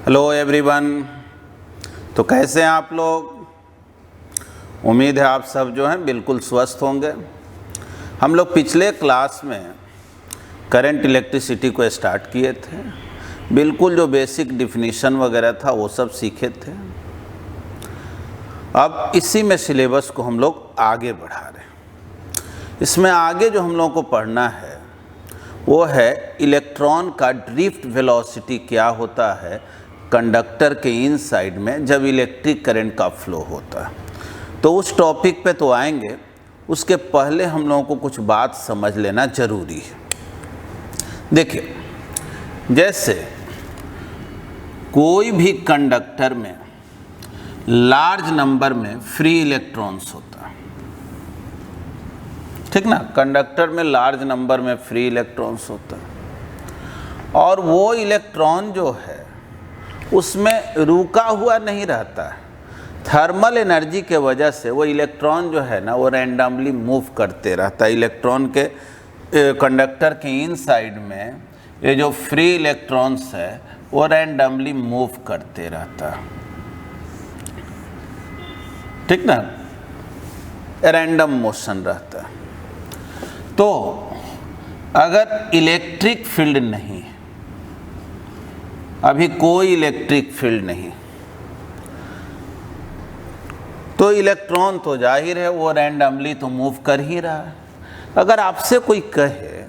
Hello everyone. तो कैसे हैं आप लोग? उम्मीद है आप सब जो हैं बिल्कुल स्वस्थ होंगे। हम लोग पिछले क्लास में करंट इलेक्ट्रिसिटी को स्टार्ट किए थे, बिल्कुल जो बेसिक डिफिनीशन वगैरह था वो सब सीखे थे। अब इसी में सिलेबस को हम लोग आगे बढ़ा रहे हैं। इसमें आगे जो हम लोगों को पढ़ना है वो है इलेक्ट्रॉन का ड्रिफ्ट वेलोसिटी क्या होता है कंडक्टर के इनसाइड में जब इलेक्ट्रिक करंट का फ्लो होता है। तो उस टॉपिक पे तो आएंगे, उसके पहले हम लोगों को कुछ बात समझ लेना जरूरी है। देखिए, जैसे कोई भी कंडक्टर में लार्ज नंबर में फ्री इलेक्ट्रॉन्स होता है, ठीक ना। कंडक्टर में लार्ज नंबर में फ्री इलेक्ट्रॉन्स होता है और वो इलेक्ट्रॉन जो है उसमें रुका हुआ नहीं रहता है। थर्मल एनर्जी के वजह से वो इलेक्ट्रॉन जो है ना वो रैंडमली मूव करते रहता है। इलेक्ट्रॉन के कंडक्टर के इनसाइड में ये जो फ्री इलेक्ट्रॉन्स है वो रैंडमली मूव करते रहता है, ठीक ना, रैंडम मोशन रहता है। तो अगर इलेक्ट्रिक फील्ड नहीं, अभी कोई इलेक्ट्रिक फील्ड नहीं, तो इलेक्ट्रॉन तो जाहिर है वो रैंडमली तो मूव कर ही रहा है। अगर आपसे कोई कहे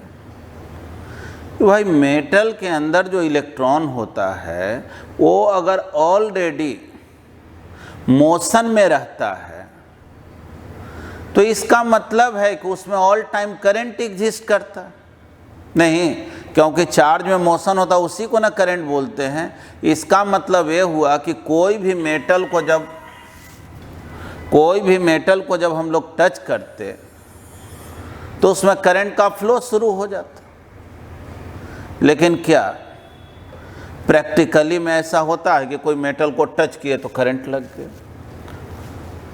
कि भाई मेटल के अंदर जो इलेक्ट्रॉन होता है वो अगर ऑलरेडी मोशन में रहता है तो इसका मतलब है कि उसमें ऑल टाइम करंट एग्जिस्ट करता है? नहीं, क्योंकि चार्ज में मोशन होता है उसी को ना करंट बोलते हैं। इसका मतलब ये हुआ कि कोई भी मेटल को जब हम लोग टच करते तो उसमें करंट का फ्लो शुरू हो जाता। लेकिन क्या प्रैक्टिकली में ऐसा होता है कि कोई मेटल को टच किए तो करंट लग गया?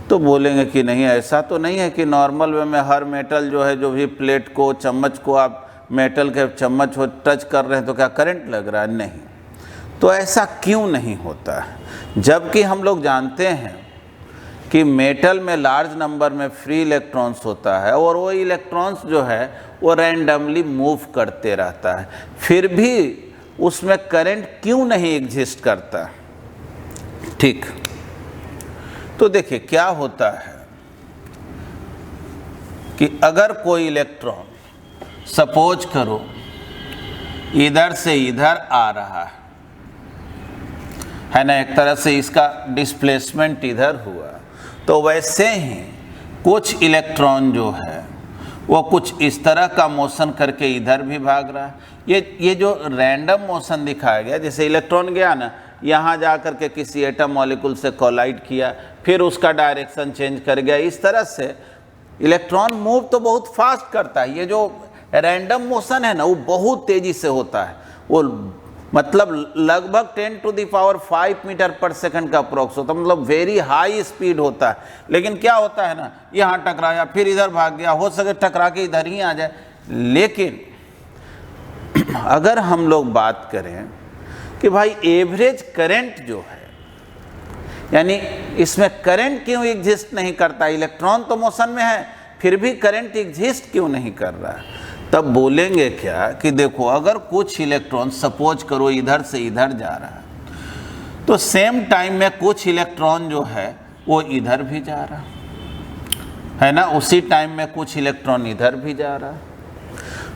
तो बोलेंगे कि नहीं, ऐसा तो नहीं है कि नॉर्मल वे में हर मेटल जो है, जो भी प्लेट को, चम्मच को आप मेटल के चम्मच को टच कर रहे हैं तो क्या करंट लग रहा है? नहीं। तो ऐसा क्यों नहीं होता है? जबकि हम लोग जानते हैं कि मेटल में लार्ज नंबर में फ्री इलेक्ट्रॉन्स होता है और वो इलेक्ट्रॉन्स जो है वो रैंडमली मूव करते रहता है, फिर भी उसमें करंट क्यों नहीं एग्जिस्ट करता? ठीक, तो देखिए क्या होता है कि अगर कोई इलेक्ट्रॉन सपोज करो इधर से इधर आ रहा है ना, एक तरह से इसका डिस्प्लेसमेंट इधर हुआ, तो वैसे ही कुछ इलेक्ट्रॉन जो है वो कुछ इस तरह का मोशन करके इधर भी भाग रहा है। ये जो रैंडम मोशन दिखाया गया, जैसे इलेक्ट्रॉन गया ना यहाँ जा कर के किसी एटम मॉलिक्यूल से कोलाइड किया, फिर उसका डायरेक्शन चेंज कर गया, इस तरह से इलेक्ट्रॉन मूव तो बहुत फास्ट करता है। ये जो रैंडम मोशन है ना वो बहुत तेजी से होता है, वो मतलब लगभग 10⁵ मीटर पर सेकंड का अप्रोक्स होता है, मतलब वेरी हाई स्पीड होता है। लेकिन क्या होता है ना, यहाँ टकराया फिर इधर भाग गया, हो सके टकरा के इधर ही आ जाए। लेकिन अगर हम लोग बात करें कि भाई एवरेज करंट जो है, यानी इसमें करंट क्यों एग्जिस्ट नहीं करता, इलेक्ट्रॉन तो मोशन में है फिर भी करंट एग्जिस्ट क्यों नहीं कर रहा है, तब बोलेंगे क्या कि देखो, अगर कुछ इलेक्ट्रॉन सपोज करो इधर से इधर जा रहा है तो सेम टाइम में कुछ इलेक्ट्रॉन जो है वो इधर भी जा रहा है ना, उसी टाइम में कुछ इलेक्ट्रॉन इधर भी जा रहा है,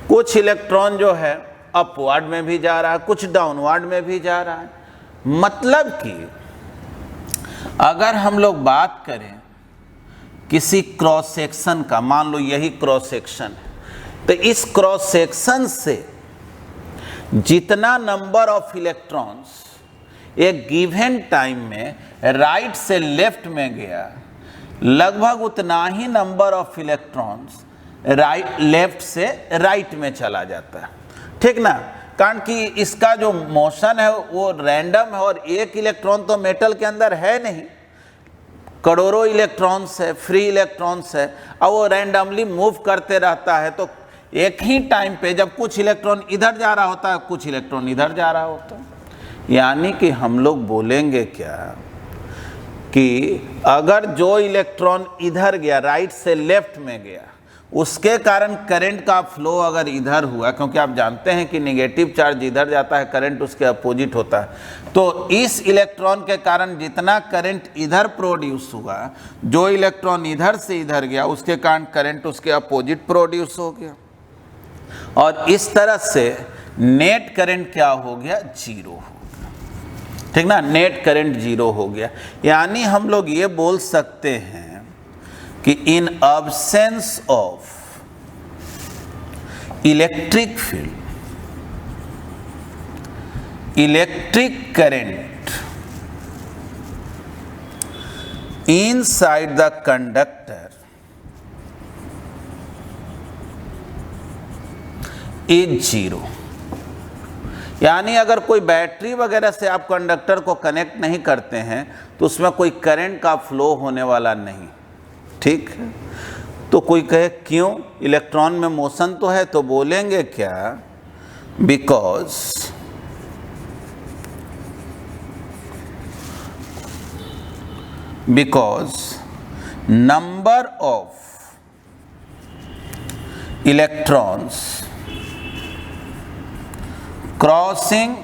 कुछ इलेक्ट्रॉन जो है अपवर्ड में भी जा रहा है, कुछ डाउनवर्ड में भी जा रहा है। मतलब कि अगर हम लोग बात करें किसी क्रॉस सेक्शन का, मान लो यही क्रॉस सेक्शन है, तो इस क्रॉस सेक्शन से जितना नंबर ऑफ इलेक्ट्रॉन्स एक गिवन टाइम में राइट से लेफ्ट में गया, लगभग उतना ही नंबर ऑफ इलेक्ट्रॉन्स लेफ्ट से राइट में चला जाता है, ठीक ना। कारण कि इसका जो मोशन है वो रैंडम है और एक इलेक्ट्रॉन तो मेटल के अंदर है नहीं, करोड़ों इलेक्ट्रॉन्स है, फ्री इलेक्ट्रॉन्स है, और वो रैंडमली मूव करते रहता है। तो एक ही टाइम पे जब कुछ इलेक्ट्रॉन इधर जा रहा होता है, कुछ इलेक्ट्रॉन इधर जा रहा होता है, यानी कि हम लोग बोलेंगे क्या कि अगर जो इलेक्ट्रॉन इधर गया, राइट से लेफ्ट में गया, उसके कारण करंट का फ्लो अगर इधर हुआ, क्योंकि आप जानते हैं कि नेगेटिव चार्ज इधर जाता है, करंट उसके अपोजिट होता है, तो इस इलेक्ट्रॉन के कारण जितना करंट इधर प्रोड्यूस हुआ, जो इलेक्ट्रॉन इधर से इधर गया उसके कारण करंट उसके अपोजिट प्रोड्यूस हो गया, और इस तरह से नेट करंट क्या हो गया, जीरो हो गया। ठीक ना, नेट करंट जीरो हो गया। यानी हम लोग ये बोल सकते हैं कि इन absence of electric field, electric current inside the conductor is zero। यानी अगर कोई बैटरी वगैरह से आप कंडक्टर को कनेक्ट नहीं करते हैं तो उसमें कोई करंट का फ्लो होने वाला नहीं। ठीक है, तो कोई कहे क्यों, इलेक्ट्रॉन में मोशन तो है, तो बोलेंगे क्या, because number of electrons crossing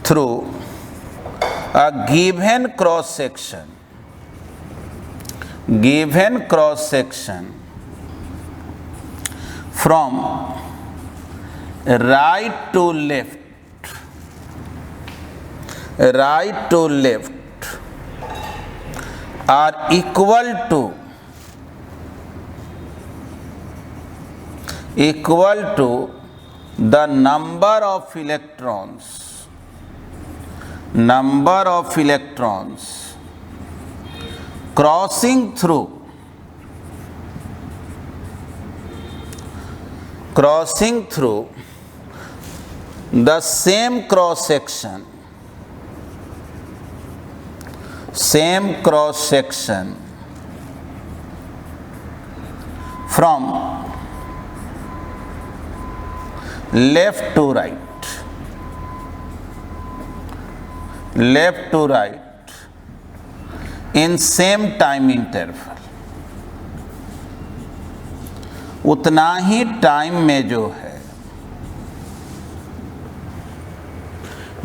through a given cross section from right to left are equal to the number of electrons crossing through the same cross section from left to right in same time interval। उतना ही time में जो है,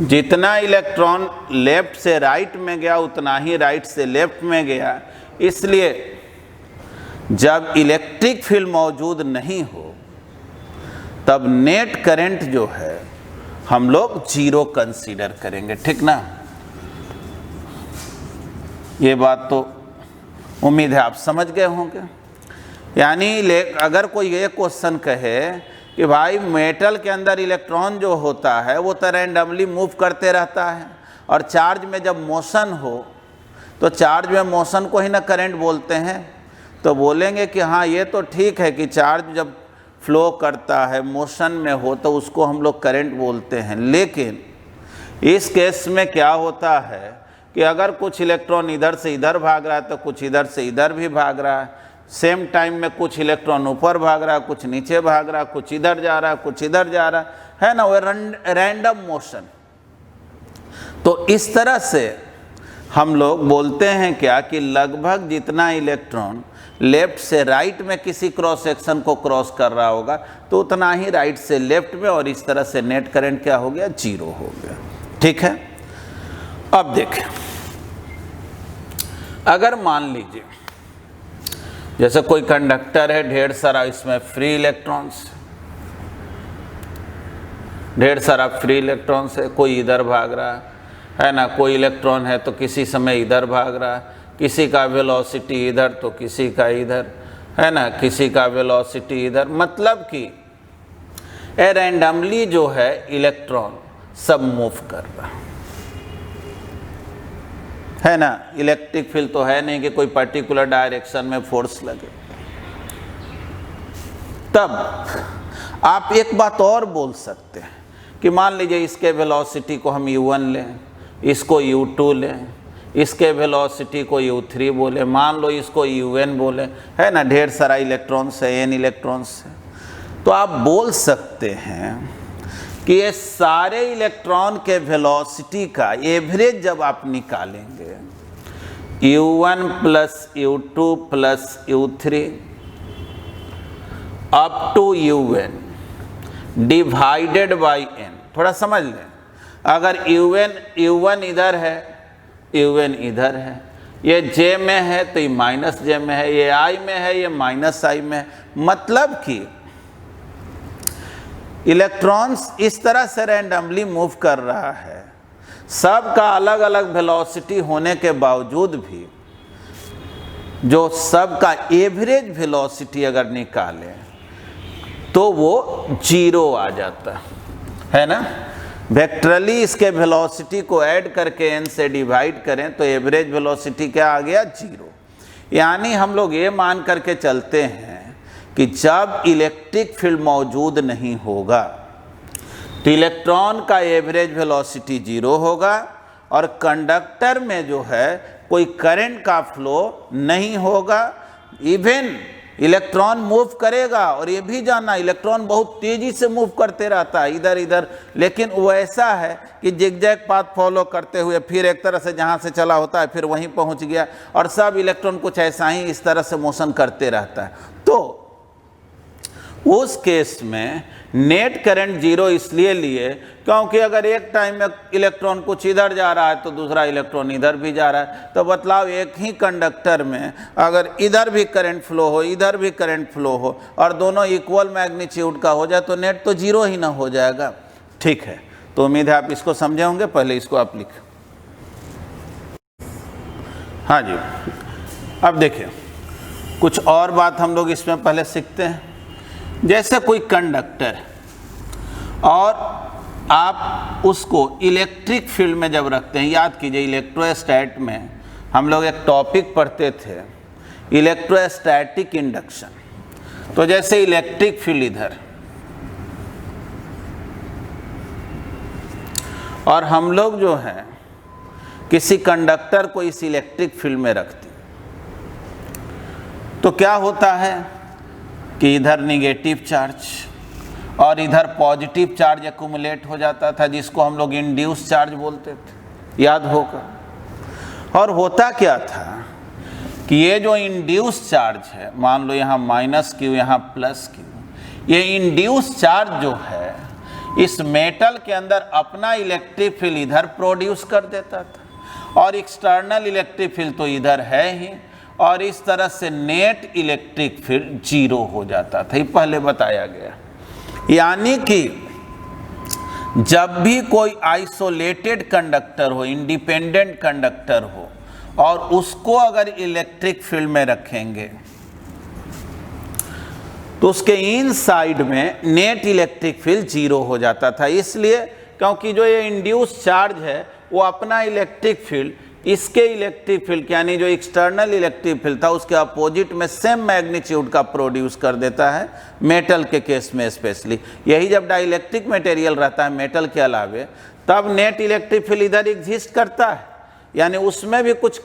जितना electron left से right में गया उतना ही right से लेफ्ट में गया। इसलिए जब इलेक्ट्रिक फील्ड मौजूद नहीं हो तब नेट करंट जो है हम लोग जीरो कंसीडर करेंगे। ठीक ना, ये बात तो उम्मीद है आप समझ गए होंगे। यानी अगर कोई ये क्वेश्चन कहे कि भाई मेटल के अंदर इलेक्ट्रॉन जो होता है वो तो रैंडमली मूव करते रहता है, और चार्ज में जब मोशन हो तो चार्ज में मोशन को ही ना करंट बोलते हैं, तो बोलेंगे कि हाँ ये तो ठीक है कि चार्ज जब फ्लो करता है मोशन में हो तो उसको हम लोग करंट बोलते हैं। लेकिन इस केस में क्या होता है कि अगर कुछ इलेक्ट्रॉन इधर से इधर भाग रहा है तो कुछ इधर से इधर भी भाग रहा है, सेम टाइम में कुछ इलेक्ट्रॉन ऊपर भाग रहा है, कुछ नीचे भाग रहा है, कुछ इधर जा रहा है, कुछ इधर जा रहा है ना, वो रैंडम मोशन। तो इस तरह से हम लोग बोलते हैं क्या कि लगभग जितना इलेक्ट्रॉन लेफ्ट से राइट में किसी क्रॉस सेक्शन को क्रॉस कर रहा होगा तो उतना ही राइट से लेफ्ट में, और इस तरह से नेट करंट क्या हो गया, जीरो हो गया। ठीक है, अब देखें, अगर मान लीजिए जैसे कोई कंडक्टर है, ढेर सारा इसमें फ्री इलेक्ट्रॉन्स, है, कोई इधर भाग रहा है ना, कोई इलेक्ट्रॉन है तो किसी समय इधर भाग रहा है, किसी का वेलोसिटी इधर तो किसी का इधर, है ना, किसी का वेलोसिटी इधर, मतलब कि रैंडमली जो है इलेक्ट्रॉन सब मूव कर रहा है ना। इलेक्ट्रिक फील्ड तो है नहीं कि कोई पर्टिकुलर डायरेक्शन में फोर्स लगे। तब आप एक बात और बोल सकते हैं कि मान लीजिए इसके वेलोसिटी को हम u1 लें, इसको u2 लें, इसके वेलोसिटी को u3 बोले, मान लो इसको un बोले, है ना, ढेर सारा इलेक्ट्रॉन्स है, n इलेक्ट्रॉन्स है। तो आप बोल सकते हैं कि ये सारे इलेक्ट्रॉन के वेलोसिटी का एवरेज जब आप निकालेंगे u1 plus u2 plus u3 up to un divided by n। थोड़ा समझ लें, अगर u1 इधर है, un इधर है, ये j में है तो ये माइनस j में है, ये i में है, ये माइनस i में है। मतलब कि इलेक्ट्रॉन्स इस तरह से रैंडमली मूव कर रहा है, सब का अलग अलग वेलोसिटी होने के बावजूद भी जो सब का एवरेज वेलोसिटी अगर निकालें तो वो 0 आ जाता है ना। वेक्टरली इसके वेलोसिटी को ऐड करके n से डिवाइड करें तो एवरेज वेलोसिटी क्या आ गया? 0। यानी हम लोग ये मान करके चलते हैं कि जब इलेक्ट्रिक फील्ड मौजूद नहीं होगा तो इलेक्ट्रॉन का एवरेज वेलोसिटी 0 होगा और कंडक्टर में जो है कोई करंट का फ्लो नहीं होगा। इवन इलेक्ट्रॉन मूव करेगा, और ये भी जानना इलेक्ट्रॉन बहुत तेजी से मूव करते रहता है इधर इधर, लेकिन वो ऐसा है कि जिगजैग पाथ फॉलो करते हुए फिर एक तरह से जहाँ से चला होता है फिर वहीं पहुँच गया, और सब इलेक्ट्रॉन कुछ ऐसा ही इस तरह से मोशन करते रहता है। तो उस केस में नेट करंट 0 इसलिए लिए क्योंकि अगर एक टाइम में इलेक्ट्रॉन कुछ इधर जा रहा है तो दूसरा इलेक्ट्रॉन इधर भी जा रहा है, तो बतलाव एक ही कंडक्टर में अगर इधर भी करंट फ्लो हो इधर भी करंट फ्लो हो और दोनों इक्वल मैग्नीट्यूड का हो जाए तो नेट तो 0 ही ना हो जाएगा। ठीक है, तो उम्मीद है आप इसको समझे होंगे। पहले इसको आप लिखें। हाँ जी, अब देखिए कुछ और बात हम लोग इसमें पहले सीखते हैं। जैसे कोई कंडक्टर और आप उसको इलेक्ट्रिक फील्ड में जब रखते हैं, याद कीजिए इलेक्ट्रोस्टैट में हम लोग एक टॉपिक पढ़ते थे इलेक्ट्रोस्टैटिक इंडक्शन। तो जैसे इलेक्ट्रिक फील्ड इधर और हम लोग जो है किसी कंडक्टर को इस इलेक्ट्रिक फील्ड में रखते तो क्या होता है कि इधर निगेटिव चार्ज और इधर पॉजिटिव चार्ज एक्युमुलेट हो जाता था, जिसको हम लोग इंड्यूस चार्ज बोलते थे, याद होगा। और होता क्या था कि ये जो इंड्यूस चार्ज है, मान लो यहाँ माइनस क्यू यहाँ प्लस क्यू, ये इंड्यूस चार्ज जो है इस मेटल के अंदर अपना इलेक्ट्रिक फील्ड इधर प्रोड्यूस कर देता था और एक्सटर्नल इलेक्ट्रिक फील्ड तो इधर है ही, और इस तरह से नेट इलेक्ट्रिक फील्ड 0 हो जाता था। ये पहले बताया गया। यानी कि जब भी कोई आइसोलेटेड कंडक्टर हो, इंडिपेंडेंट कंडक्टर हो और उसको अगर इलेक्ट्रिक फील्ड में रखेंगे तो उसके इन साइड में नेट इलेक्ट्रिक फील्ड 0 हो जाता था। इसलिए क्योंकि जो ये इंड्यूस चार्ज है वो अपना इलेक्ट्रिक फील्ड इसके इलेक्ट्रिक फील्ड यानी जो एक्सटर्नल इलेक्ट्रिक फील्ड था उसके अपोजिट में सेम मैग्नीट्यूड का प्रोड्यूस कर देता है, मेटल के केस में स्पेशली। यही जब डाइलेक्ट्रिक मटेरियल रहता है मेटल के अलावे, तब नेट इलेक्ट्रिक फील्ड इधर एग्जिस्ट करता है, यानी उसमें भी कुछ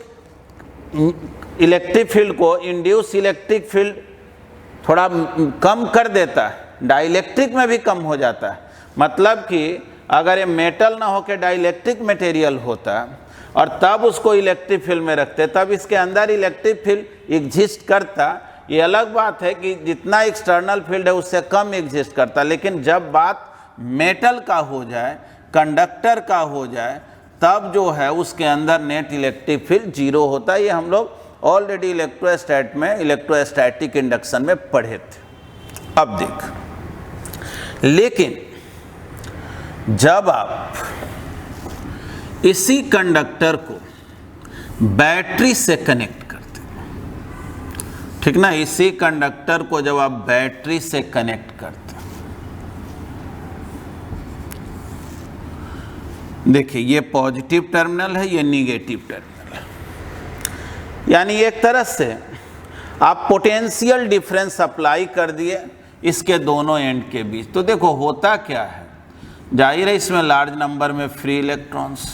इलेक्ट्रिक फील्ड को इंड्यूस इलेक्ट्रिक फील्ड थोड़ा कम कर देता है, डाइलेक्ट्रिक में भी कम हो जाता है। मतलब कि अगर ये मेटल ना होकर डाइलेक्ट्रिक मटेरियल होता और तब उसको इलेक्ट्रिक फील्ड में रखते, तब इसके अंदर इलेक्ट्रिक फील्ड एग्जिस्ट करता। ये अलग बात है कि जितना एक्सटर्नल फील्ड है उससे कम एग्जिस्ट करता, लेकिन जब बात मेटल का हो जाए, कंडक्टर का हो जाए, तब जो है उसके अंदर नेट इलेक्ट्रिक फील्ड 0 होता है। ये हम लोग ऑलरेडी इलेक्ट्रोस्टैट में इलेक्ट्रोस्टैटिक इंडक्शन में पढ़े थे। अब देख, लेकिन जब आप इसी कंडक्टर को बैटरी से कनेक्ट करते हैं, ठीक ना, इसी कंडक्टर को जब आप बैटरी से कनेक्ट करते हैं, देखिए ये पॉजिटिव टर्मिनल है, ये निगेटिव टर्मिनल है, यानी एक तरह से आप पोटेंशियल डिफरेंस अप्लाई कर दिए इसके दोनों एंड के बीच। तो देखो होता क्या है, जाहिर है इसमें लार्ज नंबर में फ्री इलेक्ट्रॉन्स।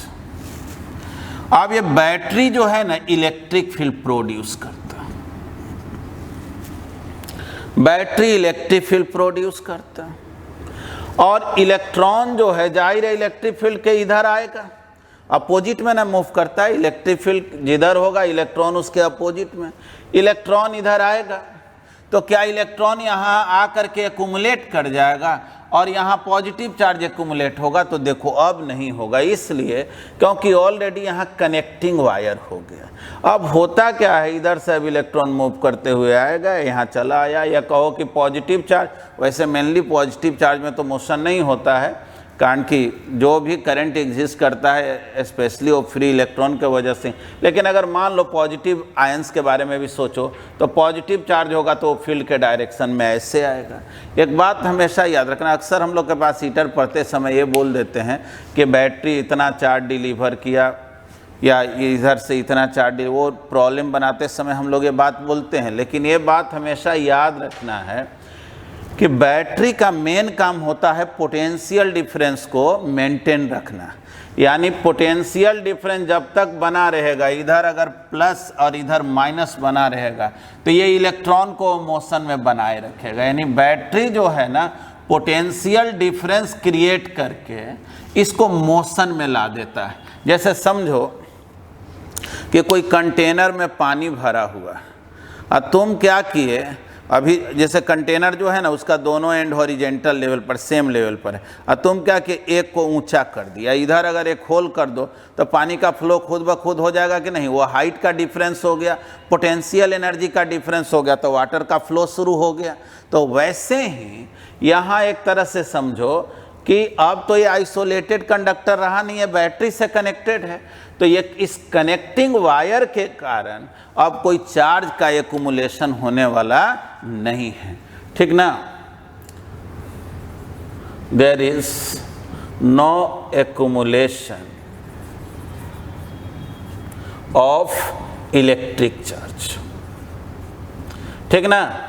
अब ये बैटरी जो है ना इलेक्ट्रिक फील्ड प्रोड्यूस करता, बैटरी इलेक्ट्रिक फील्ड प्रोड्यूस करता, और इलेक्ट्रॉन जो है जाहिर है इलेक्ट्रिक फील्ड के इधर आएगा, अपोजिट में ना मूव करता है, इलेक्ट्रिक फील्ड जिधर होगा इलेक्ट्रॉन उसके अपोजिट में, इलेक्ट्रॉन इधर आएगा तो क्या इलेक्ट्रॉन यहाँ आकर के एक्युमुलेट कर जाएगा और यहाँ पॉजिटिव चार्ज एक्युमुलेट होगा? तो देखो अब नहीं होगा, इसलिए क्योंकि ऑलरेडी यहाँ कनेक्टिंग वायर हो गया। अब होता क्या है, इधर से अब इलेक्ट्रॉन मूव करते हुए आएगा, यहाँ चला आया, या कहो कि पॉजिटिव चार्ज, वैसे मेनली पॉजिटिव चार्ज में तो मोशन नहीं होता है, कारण कि जो भी करंट एग्जिस्ट करता है स्पेशली वो फ्री इलेक्ट्रॉन के वजह से। लेकिन अगर मान लो पॉजिटिव आयंस के बारे में भी सोचो तो पॉजिटिव चार्ज होगा तो फील्ड के डायरेक्शन में ऐसे आएगा। एक बात हमेशा याद रखना, अक्सर हम लोग के पास हीटर पढ़ते समय ये बोल देते हैं कि बैटरी इतना चार्ज डिलीवर किया या इधर से इतना चार्ज, वो प्रॉब्लम बनाते समय हम लोग ये बात बोलते हैं। लेकिन ये बात हमेशा याद रखना है कि बैटरी का मेन काम होता है पोटेंशियल डिफरेंस को मेंटेन रखना, यानी पोटेंशियल डिफरेंस जब तक बना रहेगा, इधर अगर प्लस और इधर माइनस बना रहेगा तो ये इलेक्ट्रॉन को मोशन में बनाए रखेगा। यानी बैटरी जो है ना पोटेंशियल डिफरेंस क्रिएट करके इसको मोशन में ला देता है। जैसे समझो कि कोई कंटेनर में पानी भरा हुआ और तुम क्या किए, अभी जैसे कंटेनर जो है ना उसका दोनों एंड हॉरिजेंटल लेवल पर सेम लेवल पर है, और तुम क्या कि एक को ऊंचा कर दिया, इधर अगर एक होल कर दो तो पानी का फ्लो खुद ब खुद हो जाएगा कि नहीं? वो हाइट का डिफरेंस हो गया, पोटेंशियल एनर्जी का डिफरेंस हो गया, तो वाटर का फ्लो शुरू हो गया। तो वैसे ही यहाँ एक तरह से समझो कि अब तो ये आइसोलेटेड कंडक्टर रहा नहीं है, बैटरी से कनेक्टेड है, तो ये इस कनेक्टिंग वायर के कारण अब कोई चार्ज का एक्युमुलेशन होने वाला नहीं है, ठीक ना? There is no accumulation of electric charge, ठीक ना?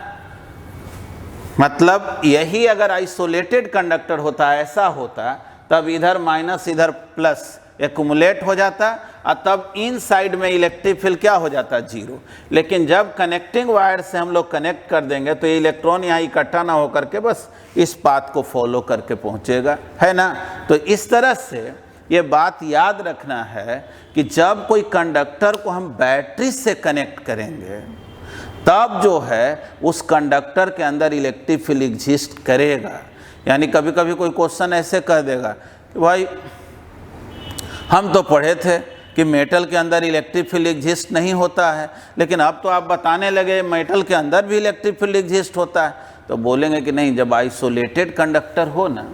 मतलब यही अगर आइसोलेटेड कंडक्टर होता, ऐसा होता, तब इधर माइनस इधर प्लस एक्युमुलेट हो जाता और तब इन साइड में इलेक्ट्रिक फील्ड क्या हो जाता? जीरो। लेकिन जब कनेक्टिंग वायर से हम लोग कनेक्ट कर देंगे तो ये इलेक्ट्रॉन यहाँ इकट्ठा ना होकर के बस इस पाथ को फॉलो करके पहुँचेगा, है ना? तो इस तरह से ये बात याद रखना है कि जब कोई कंडक्टर को हम बैटरी से कनेक्ट करेंगे तब जो है उस कंडक्टर के अंदर इलेक्ट्रिक फील्ड एग्जिस्ट करेगा। यानी कभी कभी कोई क्वेश्चन ऐसे कह देगा कि भाई हम तो पढ़े थे कि मेटल के अंदर इलेक्ट्रिक फील्ड एग्जिस्ट नहीं होता है, लेकिन अब तो आप बताने लगे मेटल के अंदर भी इलेक्ट्रिक फील्ड एग्जिस्ट होता है। तो बोलेंगे कि नहीं, जब आइसोलेटेड कंडक्टर हो ना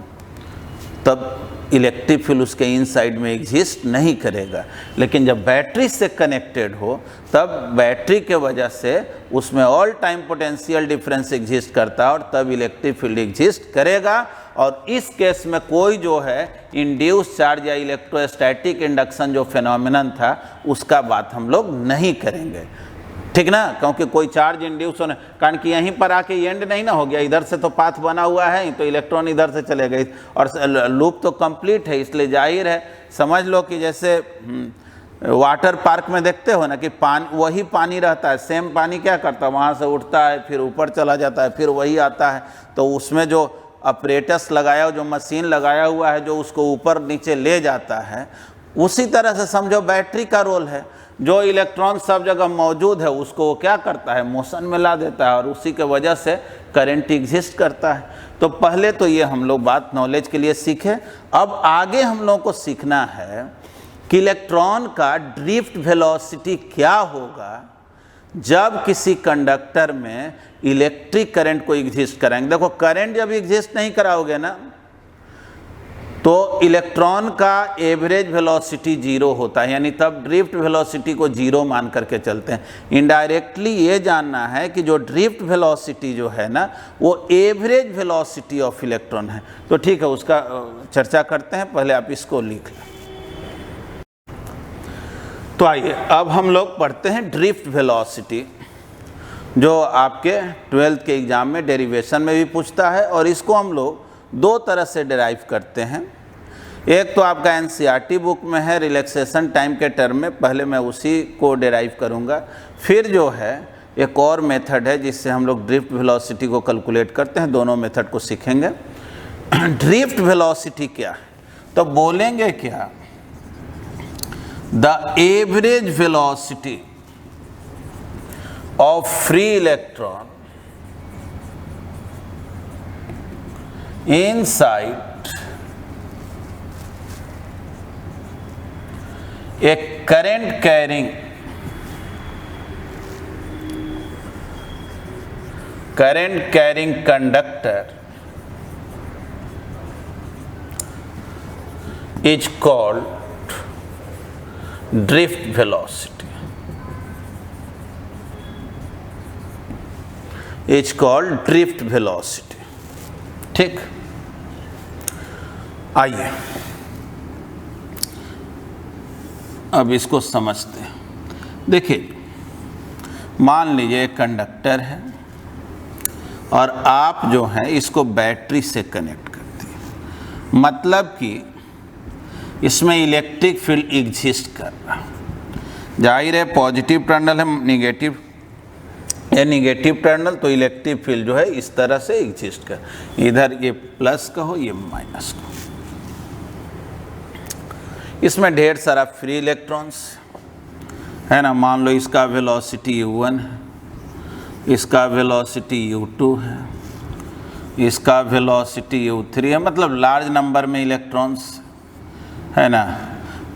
तब इलेक्ट्रिक फील्ड उसके इनसाइड में एग्जिस्ट नहीं करेगा, लेकिन जब बैटरी से कनेक्टेड हो तब बैटरी के वजह से उसमें all time potential difference exist करता है और तब इलेक्ट्रिक फील्ड एग्जिस्ट करेगा। और इस केस में कोई जो है इंड्यूस चार्ज या इलेक्ट्रोस्टैटिक इंडक्शन जो फिनोमिनन था उसका बात हम लोग नहीं करेंगे, ठीक ना? क्योंकि कोई चार्ज इंड्यूस होने, कारण कि यहीं पर आके एंड नहीं ना हो गया, इधर से तो पाथ बना हुआ है तो इलेक्ट्रॉन इधर से चले गए और लूप तो कंप्लीट है, इसलिए जाहिर है समझ लो कि जैसे वाटर पार्क में देखते हो ना कि वही पानी रहता है, सेम पानी क्या करता है, वहाँ से उठता है फिर ऊपर चला जाता है फिर वही आता है। तो उसमें जो अपरेटस लगाया, जो मशीन लगाया हुआ है जो उसको ऊपर नीचे ले जाता है, उसी तरह से समझो बैटरी का रोल है। जो इलेक्ट्रॉन सब जगह मौजूद है उसको वो क्या करता है? मोशन में ला देता है और उसी के वजह से करंट एग्जिस्ट करता है। तो पहले तो ये हम लोग बात नॉलेज के लिए सीखे। अब आगे हम लोगों को सीखना है कि इलेक्ट्रॉन का ड्रिफ्ट वेलोसिटी क्या होगा जब किसी कंडक्टर में इलेक्ट्रिक करंट को एग्जिस्ट कराएंगे। देखो करंट जब एग्जिस्ट नहीं कराओगे ना तो इलेक्ट्रॉन का एवरेज वेलोसिटी जीरो होता है, यानी तब ड्रिफ्ट वेलोसिटी को जीरो मान करके चलते हैं। इनडायरेक्टली ये जानना है कि जो ड्रिफ्ट वेलोसिटी जो है ना वो एवरेज वेलोसिटी ऑफ इलेक्ट्रॉन है। तो ठीक है, उसका चर्चा करते हैं, पहले आप इसको लिख लें। तो आइए अब हम लोग पढ़ते हैं ड्रिफ्ट वेलोसिटी, जो आपके 12th के एग्जाम में डेरिवेशन में भी पूछता है और इसको हम लोग दो तरह से डिराइव करते हैं। एक तो आपका एनसीईआरटी बुक में है रिलैक्सेशन टाइम के टर्म में, पहले मैं उसी को डिराइव करूंगा। फिर जो है एक और मेथड है जिससे हम लोग ड्रिफ्ट वेलोसिटी को कैलकुलेट करते हैं, दोनों मेथड को सीखेंगे। ड्रिफ्ट वेलोसिटी क्या है, तो बोलेंगे क्या, the average velocity of free electron inside a current carrying conductor is called drift velocity, is called drift velocity। ठीक, आइए अब इसको समझते हैं। देखिए, मान लीजिए एक कंडक्टर है और आप जो है इसको बैटरी से कनेक्ट करते हैं, मतलब कि इसमें इलेक्ट्रिक फील्ड एग्जिस्ट कर रहा है। जाहिर है पॉजिटिव टर्मिनल है, निगेटिव टर्मिनल, तो इलेक्ट्रिक फील्ड जो है इस तरह से एग्जिस्ट कर, इधर ये प्लस का हो, ये माइनस का हो। इसमें ढेर सारा फ्री इलेक्ट्रॉन्स है ना, मान लो इसका वेलोसिटी u1 है, इसका वेलोसिटी u2 है, इसका वेलोसिटी u3 है, मतलब लार्ज नंबर में इलेक्ट्रॉन्स है ना।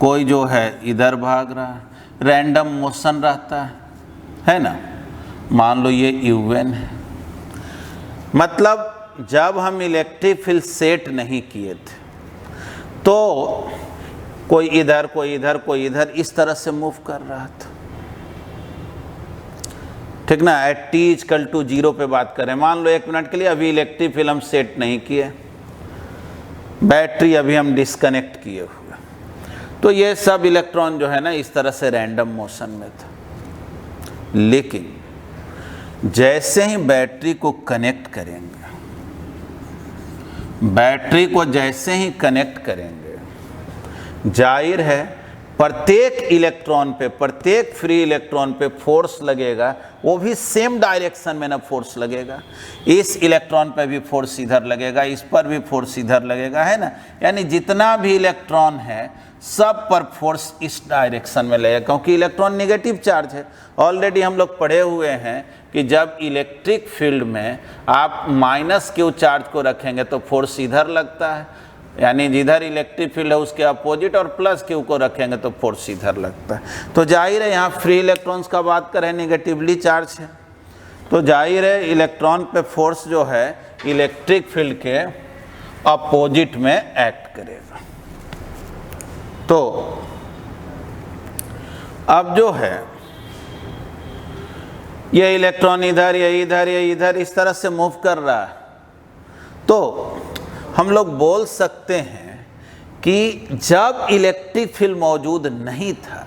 कोई जो है इधर भाग रहा है, रैंडम मोशन रहता है ना। मान लो ये un है, मतलब जब हम इलेक्ट्रिक फील्ड सेट नहीं किए थे तो कोई इधर कोई इधर कोई इधर इस तरह से मूव कर रहा था, ठीक ना। एट t=0 पे बात करें, मान लो 1 मिनट के लिए अभी इलेक्ट्रिक फील्ड हम सेट नहीं किए, बैटरी अभी हम डिस्कनेक्ट किए हुए, तो ये सब इलेक्ट्रॉन जो है ना इस तरह से रैंडम मोशन में था। लेकिन जैसे ही बैटरी को कनेक्ट करेंगे, बैटरी को जैसे ही कनेक्ट करेंगे, जाहिर है प्रत्येक इलेक्ट्रॉन पे, प्रत्येक फ्री इलेक्ट्रॉन पे फोर्स लगेगा, वो भी सेम डायरेक्शन में ना फोर्स लगेगा। इस इलेक्ट्रॉन पे भी फोर्स इधर लगेगा, इस पर भी फोर्स इधर लगेगा, है ना। यानी जितना भी इलेक्ट्रॉन है सब पर फोर्स इस डायरेक्शन में लगेगा, क्योंकि इलेक्ट्रॉन नेगेटिव चार्ज है। ऑलरेडी हम लोग पढ़े हुए हैं कि जब इलेक्ट्रिक फील्ड में आप -q चार्ज को रखेंगे तो फोर्स इधर लगता है, यानी जिधर इलेक्ट्रिक फील्ड है उसके अपोजिट, और +q को रखेंगे तो फोर्स इधर लगता है। तो जाहिर है यहाँ फ्री इलेक्ट्रॉन्स का बात करें, नेगेटिवली चार्ज है, तो जाहिर है इलेक्ट्रॉन पे फोर्स जो है इलेक्ट्रिक फील्ड के अपोजिट में एक्ट करेगा। तो अब जो है ये इलेक्ट्रॉन इधर, ये इधर, ये इधर इस तरह से मूव कर रहा है, तो हम लोग बोल सकते हैं कि जब इलेक्ट्रिक फील्ड मौजूद नहीं था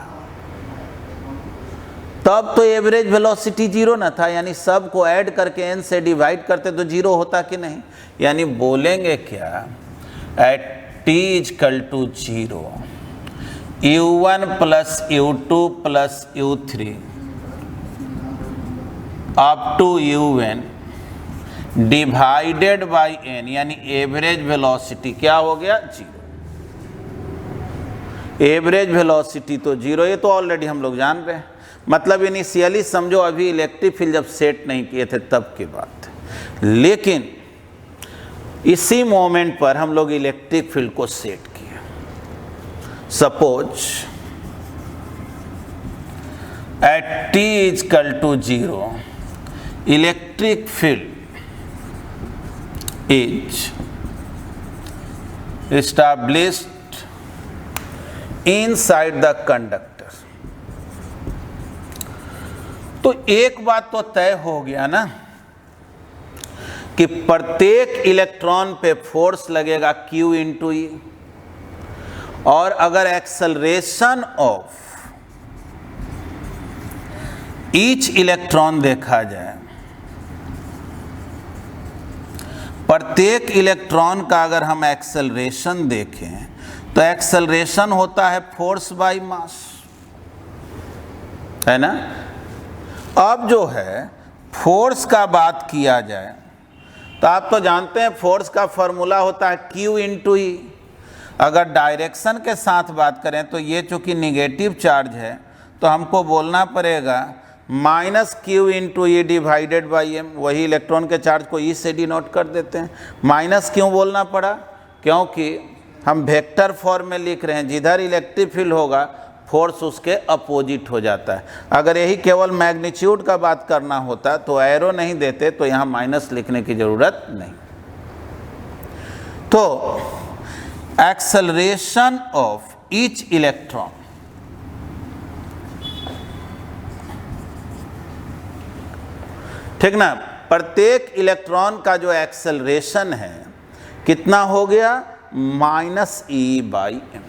तब तो एवरेज वेलोसिटी 0 ना था, यानी सब को ऐड करके n से डिवाइड करते तो 0 होता कि नहीं। यानी बोलेंगे क्या, at t=0 u1 + u2 + u3 up to un divided by n, यानी एवरेज वेलोसिटी क्या हो गया, 0। एवरेज वेलोसिटी तो 0, ये तो ऑलरेडी हम लोग जान रहे हैं। मतलब इनिशियली समझो अभी इलेक्ट्रिक फील्ड जब सेट नहीं किए थे तब की बात है, लेकिन इसी मोमेंट पर हम लोग इलेक्ट्रिक फील्ड को सेट किए। Suppose at t=0 electric field is established inside the conductor। तो एक बात तो तय हो गया ना कि प्रत्येक इलेक्ट्रॉन पे फोर्स लगेगा q × e, और अगर एक्सेलरेशन ऑफ ईच इलेक्ट्रॉन देखा जाए, प्रत्येक इलेक्ट्रॉन का अगर हम एक्सेलरेशन देखें तो एक्सेलरेशन होता है फोर्स बाय मास, है ना। अब जो है फोर्स का बात किया जाए तो आप तो जानते हैं फोर्स का फॉर्मूला होता है Q इंटू ई। अगर डायरेक्शन के साथ बात करें तो ये चूँकि निगेटिव चार्ज है तो हमको बोलना पड़ेगा minus Q into e divided by m. वही इलेक्ट्रॉन के चार्ज को ई से डिनोट कर देते हैं। माइनस क्यों बोलना पड़ा? क्योंकि हम वेक्टर फॉर्म में लिख रहे हैं, जिधर इलेक्ट्रिक फील्ड होगा फोर्स उसके अपोजिट हो जाता है। अगर यही केवल मैग्नीट्यूड का बात करना होता तो एरो नहीं देते, तो यहाँ माइनस लिखने की ज़रूरत नहीं। तो एक्सेलरेशन ऑफ ईच इलेक्ट्रॉन, ठीक ना, प्रत्येक इलेक्ट्रॉन का जो एक्सेलरेशन है कितना हो गया? Minus e by m.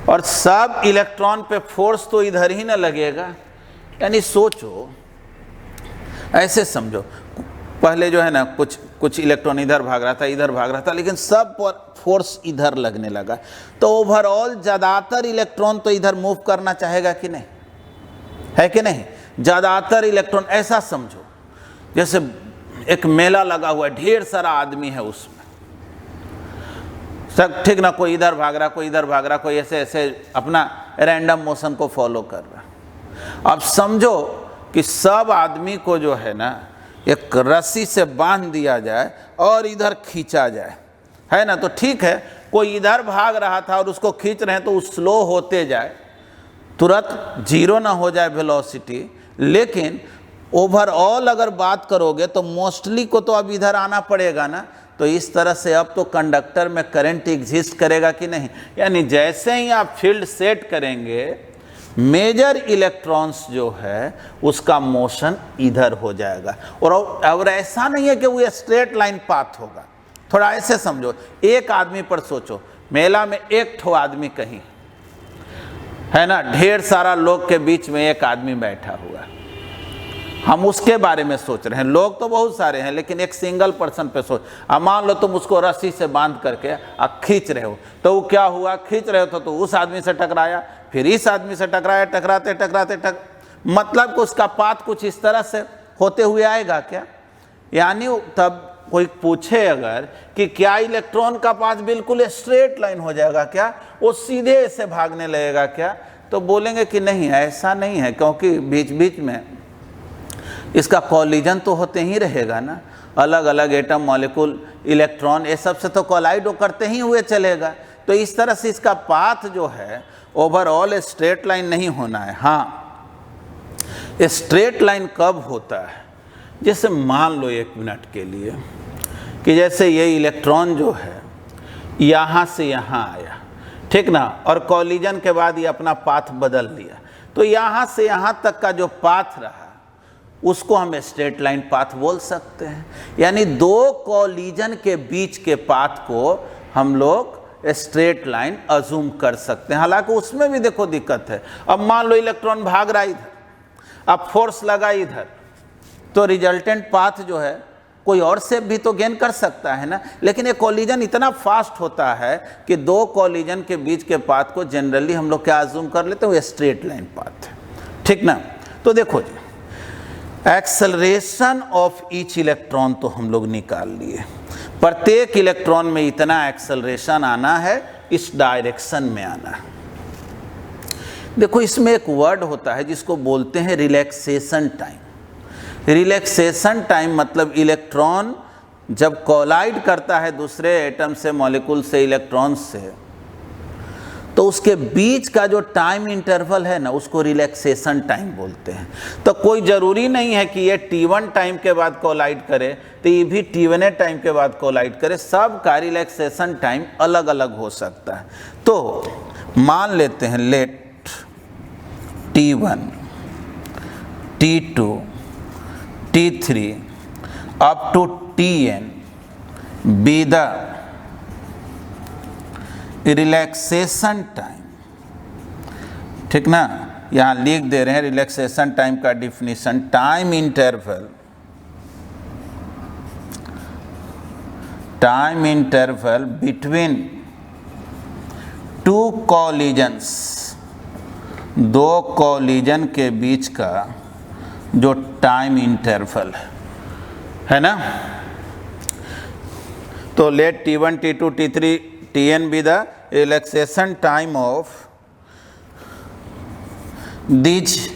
और सब इलेक्ट्रॉन पे फोर्स तो इधर ही ना लगेगा। यानी सोचो, ऐसे समझो, पहले जो है ना कुछ इलेक्ट्रॉन इधर भाग रहा था, इधर भाग रहा था, लेकिन सब पर फोर्स इधर लगने लगा, तो ओवरऑल ज़्यादातर इलेक्ट्रॉन तो इधर मूव करना चाहेगा कि नहीं, है कि नहीं? ज़्यादातर इलेक्ट्रॉन, ऐसा समझो जैसे एक मेला लगा हुआ है, ढेर सारा आदमी है उसमें, सब ठीक ना, कोई इधर भाग रहा, कोई इधर भाग रहा, कोई ऐसे ऐसे अपना रैंडम मोशन को फॉलो कर रहा। अब समझो कि सब आदमी को जो है ना एक रस्सी से बांध दिया जाए और इधर खींचा जाए, है ना, तो ठीक है, कोई इधर भाग रहा था और उसको खींच रहे हैं तो वो स्लो होते जाए, तुरंत जीरो ना हो जाए वेलोसिटी। लेकिन ओवरऑल अगर बात करोगे तो मोस्टली को तो अब इधर आना पड़ेगा ना। तो इस तरह से अब तो कंडक्टर में करंट एग्जिस्ट करेगा कि नहीं? यानी जैसे ही आप फील्ड सेट करेंगे, मेजर इलेक्ट्रॉन्स जो है उसका मोशन इधर हो जाएगा। और ऐसा नहीं है कि वो स्ट्रेट लाइन पाथ होगा। थोड़ा ऐसे समझो, एक आदमी पर सोचो, मेला में एक ठो आदमी कहीं है ना, ढेर सारा लोग के बीच में एक आदमी बैठा हुआ है, हम उसके बारे में सोच रहे हैं। लोग तो बहुत सारे हैं, लेकिन एक सिंगल पर्सन पे सोच। अब मान लो तुम उसको रस्सी से बांध करके खींच रहे हो, तो वो क्या हुआ? खींच रहे हो तो उस आदमी से टकराया, फिर इस आदमी से टकराया, टकराते टकराते मतलब कि उसका पाथ कुछ इस तरह से होते हुए आएगा क्या? यानी तब कोई पूछे अगर कि क्या इलेक्ट्रॉन का पाथ बिल्कुल स्ट्रेट लाइन हो जाएगा क्या, वो सीधे ऐसे भागने लगेगा क्या, तो बोलेंगे कि नहीं, ऐसा नहीं है, क्योंकि बीच बीच में इसका कॉलिजन तो होते ही रहेगा ना। अलग अलग एटम, मॉलिक्यूल, इलेक्ट्रॉन, ये सब से तो कोलाइड करते ही हुए चलेगा। तो इस तरह से इसका पाथ जो है ओवरऑल स्ट्रेट लाइन नहीं होना है। हाँ, स्ट्रेट लाइन कब होता है? जैसे मान लो एक मिनट के लिए कि जैसे ये इलेक्ट्रॉन जो है यहाँ से यहाँ आया, ठीक ना, और कॉलिजन के बाद ये अपना पाथ बदल लिया, तो यहाँ से यहाँ तक का जो पाथ रहा उसको हम स्ट्रेट लाइन पाथ बोल सकते हैं। यानी दो कॉलिजन के बीच के पाथ को हम लोग स्ट्रेट लाइन अजूम कर सकते हैं। हालांकि उसमें भी देखो दिक्कत है। अब मान लो इलेक्ट्रॉन भाग रहा इधर, अब फोर्स लगा इधर, तो रिजल्टेंट पाथ जो है कोई और से भी तो गेन कर सकता है ना। लेकिन ये कॉलिजन इतना फास्ट होता है कि दो कॉलिजन के बीच के पाथ को जनरली हम लोग क्या अजूम कर लेते हैं, वो स्ट्रेट लाइन पाथ है, ठीक ना। तो देखो जी, एक्सेलरेशन ऑफ ईच इलेक्ट्रॉन तो हम लोग निकाल लिए, प्रत्येक इलेक्ट्रॉन में इतना एक्सेलरेशन आना है, इस डायरेक्शन में आना है। देखो इसमें एक वर्ड होता है जिसको बोलते हैं रिलैक्सेशन टाइम। रिलैक्सेशन टाइम मतलब इलेक्ट्रॉन जब कोलाइड करता है दूसरे एटम से, मॉलिक्यूल से, इलेक्ट्रॉन से, तो उसके बीच का जो टाइम इंटरवल है ना, उसको रिलैक्सेशन टाइम बोलते हैं। तो कोई ज़रूरी नहीं है कि ये T1 टाइम के बाद कोलाइड करे तो ये भी T1 टाइम के बाद कोलाइड करे। सब का रिलैक्सेशन टाइम अलग अलग हो सकता है। तो मान लेते हैं let T1, T2, T3 up to Tn be the relaxation time, ठीक ना। यहाँ लिख दे रहे हैं रिलैक्सेशन टाइम का definition, time interval between two collisions, दो कॉलिजन के बीच का जो टाइम इंटरवल है है ना। तो late T1, T2, T3, Tn be the relaxation time of these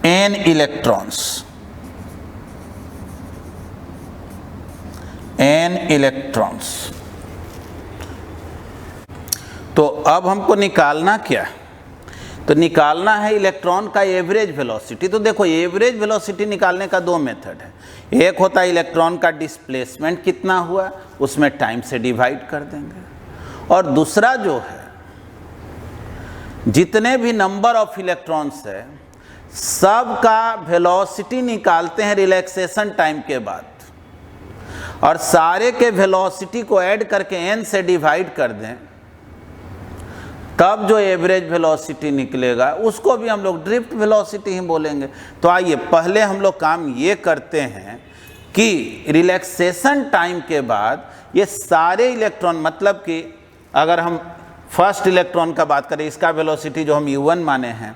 n electrons, n electrons। तो अब हमको निकालना क्या, तो निकालना है इलेक्ट्रॉन का एवरेज वेलोसिटी। तो देखो एवरेज वेलोसिटी निकालने का दो मेथड है, एक होता है इलेक्ट्रॉन का डिस्प्लेसमेंट कितना हुआ, उसमें टाइम से डिवाइड कर देंगे, और दूसरा जो है जितने भी नंबर ऑफ इलेक्ट्रॉन्स है सब का वेलोसिटी निकालते हैं रिलैक्सेशन टाइम के बाद, और सारे के वेलोसिटी को ऐड करके n से डिवाइड कर दें, तब जो एवरेज वेलोसिटी निकलेगा उसको भी हम लोग ड्रिफ्ट वेलोसिटी ही बोलेंगे। तो आइए पहले हम लोग काम ये करते हैं कि रिलैक्सेशन टाइम के बाद ये सारे इलेक्ट्रॉन, मतलब कि अगर हम फर्स्ट इलेक्ट्रॉन का बात करें, इसका वेलोसिटी जो हम u1 माने हैं,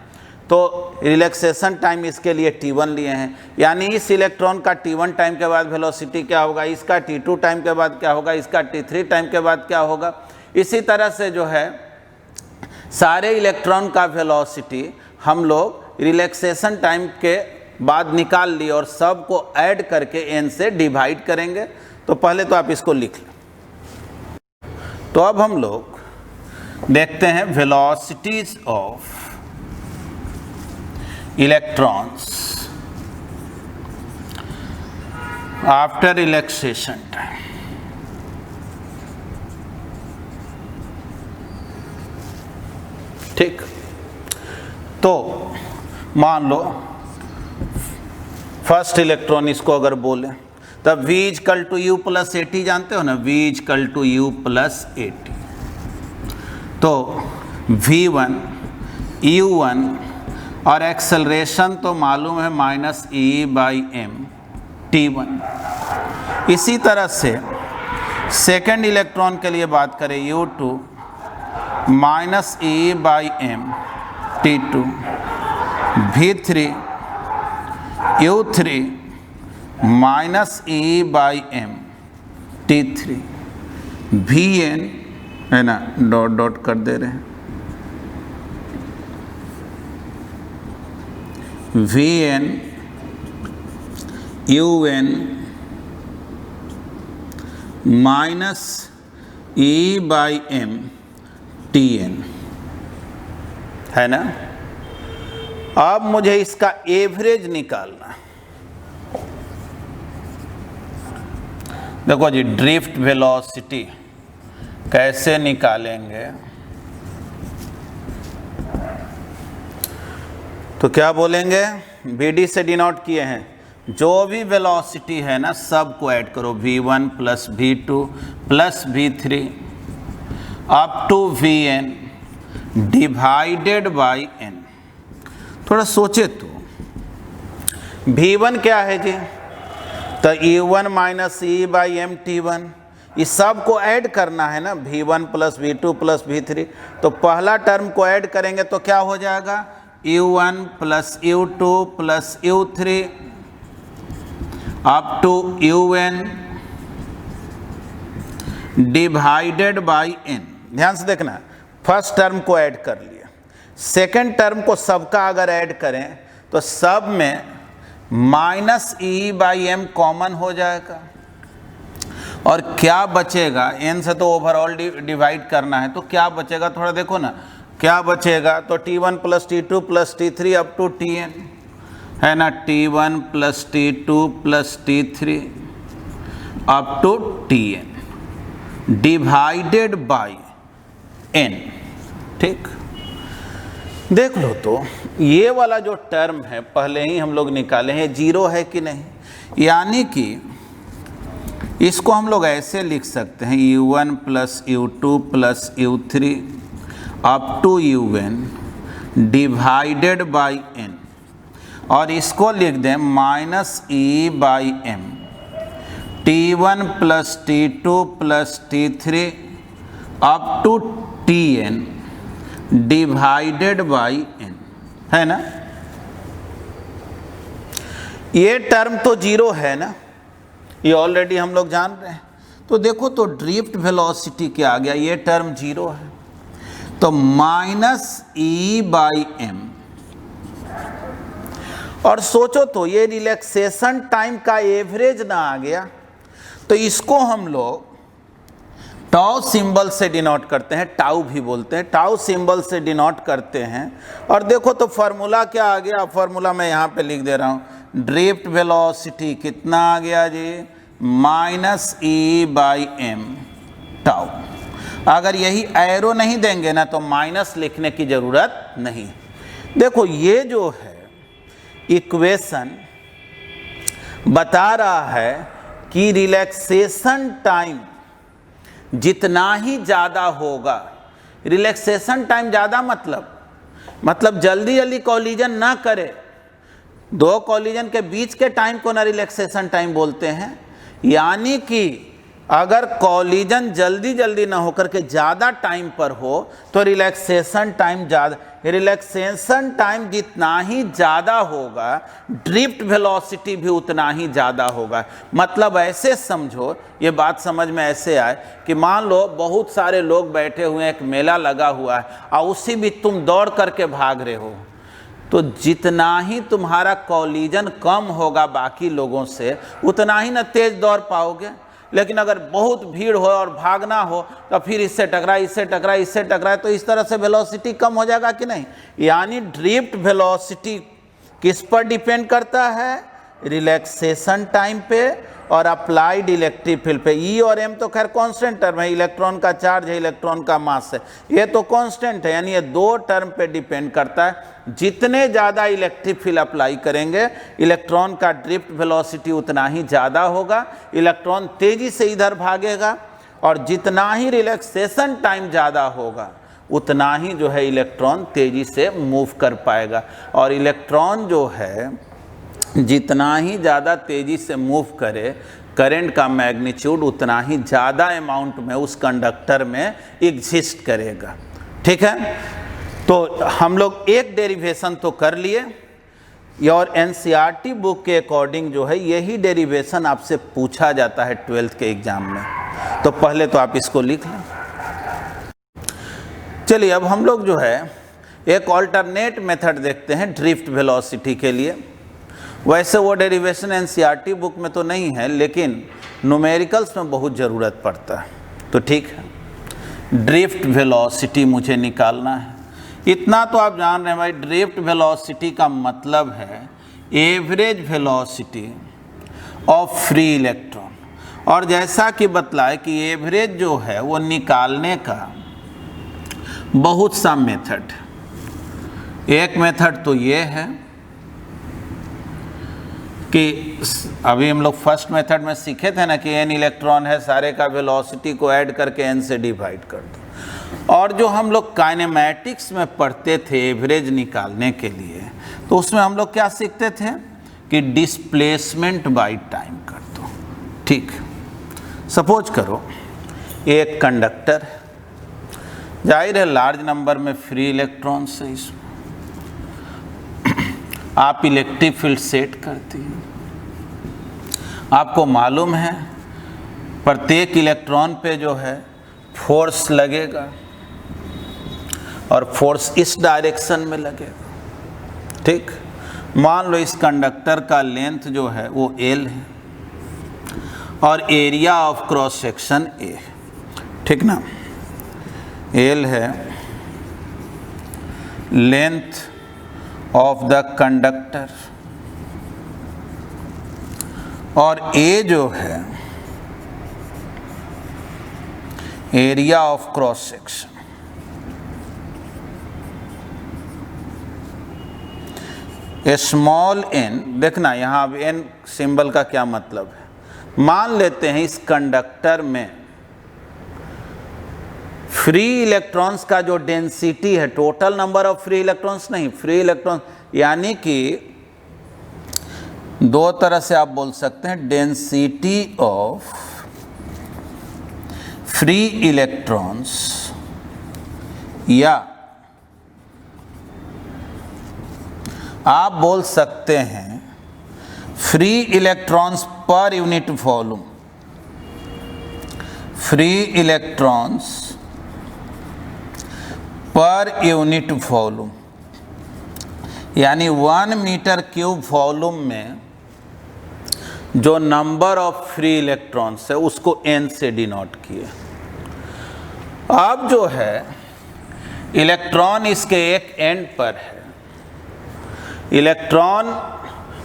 तो रिलैक्सेशन टाइम इसके लिए t1 लिए हैं, यानी इस इलेक्ट्रॉन का t1 टाइम के बाद वेलोसिटी क्या होगा, इसका t2 टाइम के बाद क्या होगा, इसका t3 टाइम के बाद क्या होगा। इसी तरह से जो है सारे इलेक्ट्रॉन का वेलोसिटी हम लोग रिलैक्सेशन टाइम के बाद निकाल लिए और सब को ऐड करके n से डिवाइड करेंगे। तो पहले तो आप इसको लिख लें। तो अब हम लोग देखते हैं velocities of electrons after relaxation time. ठीक, तो मान लो फर्स्ट इलेक्ट्रॉन इसको अगर बोले तब V equal to U plus AT, जानते हो ना, V equal to U plus AT। तो V1 U1 और एक्सेलरेशन तो मालूम है -e/m T1। इसी तरह से सेकेंड इलेक्ट्रॉन के लिए बात करें U2 -e/m T2, V3 U3 -e/m T3, Vn है ना, डॉट डॉट कर दे रहे हैं, Vn Un -e/m Tn, है ना। अब मुझे इसका एवरेज निकालना। देखो जी, ड्रिफ्ट वेलोसिटी कैसे निकालेंगे, तो क्या बोलेंगे, BD से डिनोट किए हैं, जो भी वेलोसिटी है ना सब को ऐड करो, V1 plus V2 plus V3 up to Vn divided by n। थोड़ा सोचे तो V1 क्या है जी, तो U1 -e/m T1, इस सब को ऐड करना है ना, V1 plus V2 plus V3। तो पहला टर्म को ऐड करेंगे तो क्या हो जाएगा, U1 plus U2 plus U3 up to Un divided by n। ध्यान से देखना, फर्स्ट टर्म को ऐड कर लिया, सेकेंड टर्म को सबका अगर ऐड करें तो सब में -e/m कॉमन हो जाएगा, और क्या बचेगा, n से तो ओवरऑल डिवाइड करना है, तो क्या बचेगा थोड़ा देखो ना, क्या बचेगा, तो T1 plus T2 plus T3 up to Tn, है ना, T1 plus T2 plus T3 up to Tn divided by n। ठीक, देख लो तो ये वाला जो टर्म है पहले ही हम लोग निकाले हैं, जीरो है कि नहीं, यानी कि इसको हम लोग ऐसे लिख सकते हैं, U1 plus U2 plus U3 up to Un divided by n, और इसको लिख दें -e/m T1 plus T2 plus T3 up to Tn divided by n, है ना। ये टर्म तो जीरो है ना, ये ऑलरेडी हम लोग जान रहे हैं। तो देखो तो ड्रिफ्ट वेलोसिटी क्या आ गया, ये टर्म जीरो है, तो -E/m। और सोचो तो ये रिलैक्सेशन टाइम का एवरेज ना आ गया, तो इसको हम लोग टाउ सिंबल से डिनोट करते हैं, टाउ भी बोलते हैं, टाउ सिंबल से डिनोट करते हैं। और देखो तो फार्मूला क्या आ गया, फार्मूला मैं यहाँ पे लिख दे रहा हूँ, ड्रिफ्ट वेलोसिटी कितना आ गया जी, -E/m टाउ। अगर यही एरो नहीं देंगे ना तो माइनस लिखने की ज़रूरत नहीं। देखो ये जो है इक्वेशन बता रहा है कि रिलैक्सेशन टाइम जितना ही ज़्यादा होगा, रिलैक्सेशन टाइम ज़्यादा मतलब जल्दी जल्दी कॉलिजन ना करे, दो कॉलिजन के बीच के टाइम को ना रिलैक्सेशन टाइम बोलते हैं। यानी कि अगर कॉलिजन जल्दी जल्दी ना होकर के ज़्यादा टाइम पर हो तो रिलैक्सेशन टाइम ज़्यादा, रिलैक्सेशन टाइम जितना ही ज़्यादा होगा ड्रिफ्ट वेलोसिटी भी उतना ही ज़्यादा होगा। मतलब ऐसे समझो, ये बात समझ में ऐसे आए कि मान लो बहुत सारे लोग बैठे हुए हैं, एक मेला लगा हुआ है और उसी बीच तुम दौड़ करके भाग रहे हो, तो जितना ही तुम्हारा कॉलिजन कम होगा बाकी लोगों से उतना ही ना तेज दौड़ पाओगे। लेकिन अगर बहुत भीड़ हो और भागना हो तो फिर इससे टकराए, इससे टकराए, इससे टकराए, तो इस तरह से वेलोसिटी कम हो जाएगा कि नहीं। यानी ड्रिफ्ट वेलोसिटी किस पर डिपेंड करता है, रिलैक्सेशन टाइम पे और अप्लाइड इलेक्ट्रिक फील्ड पे। ई और एम तो खैर कांस्टेंट टर्म है, इलेक्ट्रॉन का चार्ज है, इलेक्ट्रॉन का मास है, ये तो कांस्टेंट है। यानी ये दो टर्म पे डिपेंड करता है। जितने ज़्यादा इलेक्ट्रिक फील्ड अप्लाई करेंगे इलेक्ट्रॉन का ड्रिफ्ट वेलोसिटी उतना ही ज़्यादा होगा, इलेक्ट्रॉन तेज़ी से इधर भागेगा। और जितना ही रिलैक्सेशन टाइम ज़्यादा होगा उतना ही जो है इलेक्ट्रॉन तेज़ी से मूव कर पाएगा। और इलेक्ट्रॉन जो है जितना ही ज़्यादा तेज़ी से मूव करे, करंट का मैग्नीट्यूड उतना ही ज़्यादा अमाउंट में उस कंडक्टर में एग्जिस्ट करेगा। ठीक है, तो हम लोग एक डेरिवेशन तो कर लिए, और एनसीईआरटी बुक के अकॉर्डिंग जो है यही डेरिवेशन आपसे पूछा जाता है 12th के एग्जाम में। तो पहले तो आप इसको लिख लें। चलिए अब हम लोग जो है एक ऑल्टरनेट मेथड देखते हैं ड्रिफ्ट वेलोसिटी के लिए। वैसे वो डेरिवेशन एनसीईआरटी बुक में तो नहीं है, लेकिन न्यूमेरिकल्स में बहुत ज़रूरत पड़ता है। तो ठीक है, ड्रिफ्ट वेलोसिटी मुझे निकालना है। इतना तो आप जान रहे हैं भाई, ड्रिफ्ट वेलोसिटी का मतलब है average velocity of free electron. और जैसा कि बतलाए कि एवरेज जो है वो निकालने का बहुत सा मेथड, एक मेथड तो ये है कि अभी हम लोग फर्स्ट मेथड में सीखे थे ना कि n इलेक्ट्रॉन है, सारे का वेलोसिटी को ऐड करके n से डिवाइड कर दो। और जो हम लोग काइनेमैटिक्स में पढ़ते थे एवरेज निकालने के लिए, तो उसमें हम लोग क्या सीखते थे कि डिस्प्लेसमेंट बाय टाइम कर दो। ठीक, सपोज करो एक कंडक्टर, जाहिर है लार्ज नंबर में फ्री इलेक्ट्रॉन्स है, इसमें आप इलेक्ट्रिक फील्ड सेट करती हैं। आपको मालूम है प्रत्येक इलेक्ट्रॉन पे जो है फोर्स लगेगा और फोर्स इस डायरेक्शन में लगेगा। ठीक, मान लो इस कंडक्टर का लेंथ जो है वो L है और area of cross section A है। ठीक ना, L है लेंथ ऑफ द कंडक्टर और A जो है area of cross section. Small n, देखना यहाँ अब n सिंबल का क्या मतलब है। मान लेते हैं इस कंडक्टर में फ्री इलेक्ट्रॉन्स का जो डेंसिटी है, total number of free electrons नहीं, फ्री इलेक्ट्रॉन, यानी कि दो तरह से आप बोल सकते हैं, डेंसिटी ऑफ फ्री इलेक्ट्रॉन्स या आप बोल सकते हैं free electrons per unit volume, free electrons per unit volume, यानी 1 मीटर क्यूब वॉल्यूम में जो नंबर ऑफ फ्री इलेक्ट्रॉन्स है उसको n से डिनोट किए। अब जो है इलेक्ट्रॉन इसके एक एंड पर है, इलेक्ट्रॉन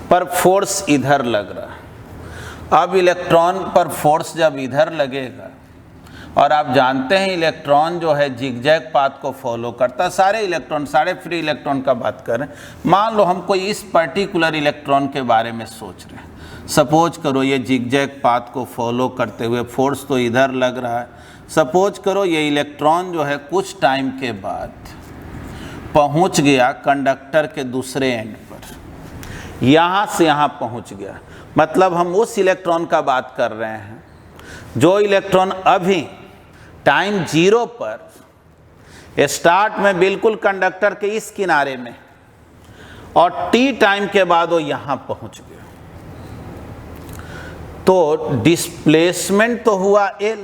पर फोर्स इधर लग रहा। अब इलेक्ट्रॉन पर फोर्स जब इधर लगेगा, और आप जानते हैं इलेक्ट्रॉन जो है जिगजैग पाथ को फॉलो करता है, सारे इलेक्ट्रॉन, सारे फ्री इलेक्ट्रॉन का बात कर रहे हैं। मान लो हम कोई इस पर्टिकुलर इलेक्ट्रॉन के बारे में सोच रहे हैं, सपोज करो ये जिगजैग पाथ को फॉलो करते हुए फोर्स तो इधर लग रहा है, सपोज करो ये इलेक्ट्रॉन जो है कुछ टाइम के बाद पहुंच गया कंडक्टर के दूसरे एंड पर, यहाँ से यहाँ पहुंच गया। मतलब हम उस इलेक्ट्रॉन का बात कर रहे हैं जो इलेक्ट्रॉन अभी टाइम 0 पर स्टार्ट में बिल्कुल कंडक्टर के इस किनारे में, और t टाइम के बाद वो यहाँ पहुंच गया। तो डिस्प्लेसमेंट तो हुआ L,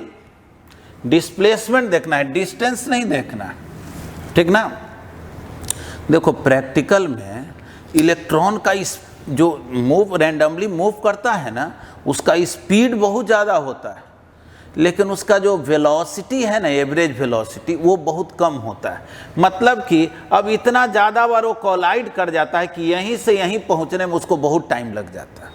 डिस्प्लेसमेंट देखना है, डिस्टेंस नहीं देखना है, ठीक ना। देखो प्रैक्टिकल में इलेक्ट्रॉन का इस जो मूव रैंडमली मूव करता है ना, उसका स्पीड बहुत ज़्यादा होता है, लेकिन उसका जो वेलोसिटी है ना, एवरेज वेलोसिटी, वो बहुत कम होता है। मतलब कि अब इतना ज़्यादा बार वो कोलाइड कर जाता है कि यहीं से यहीं पहुंचने में उसको बहुत टाइम लग जाता है।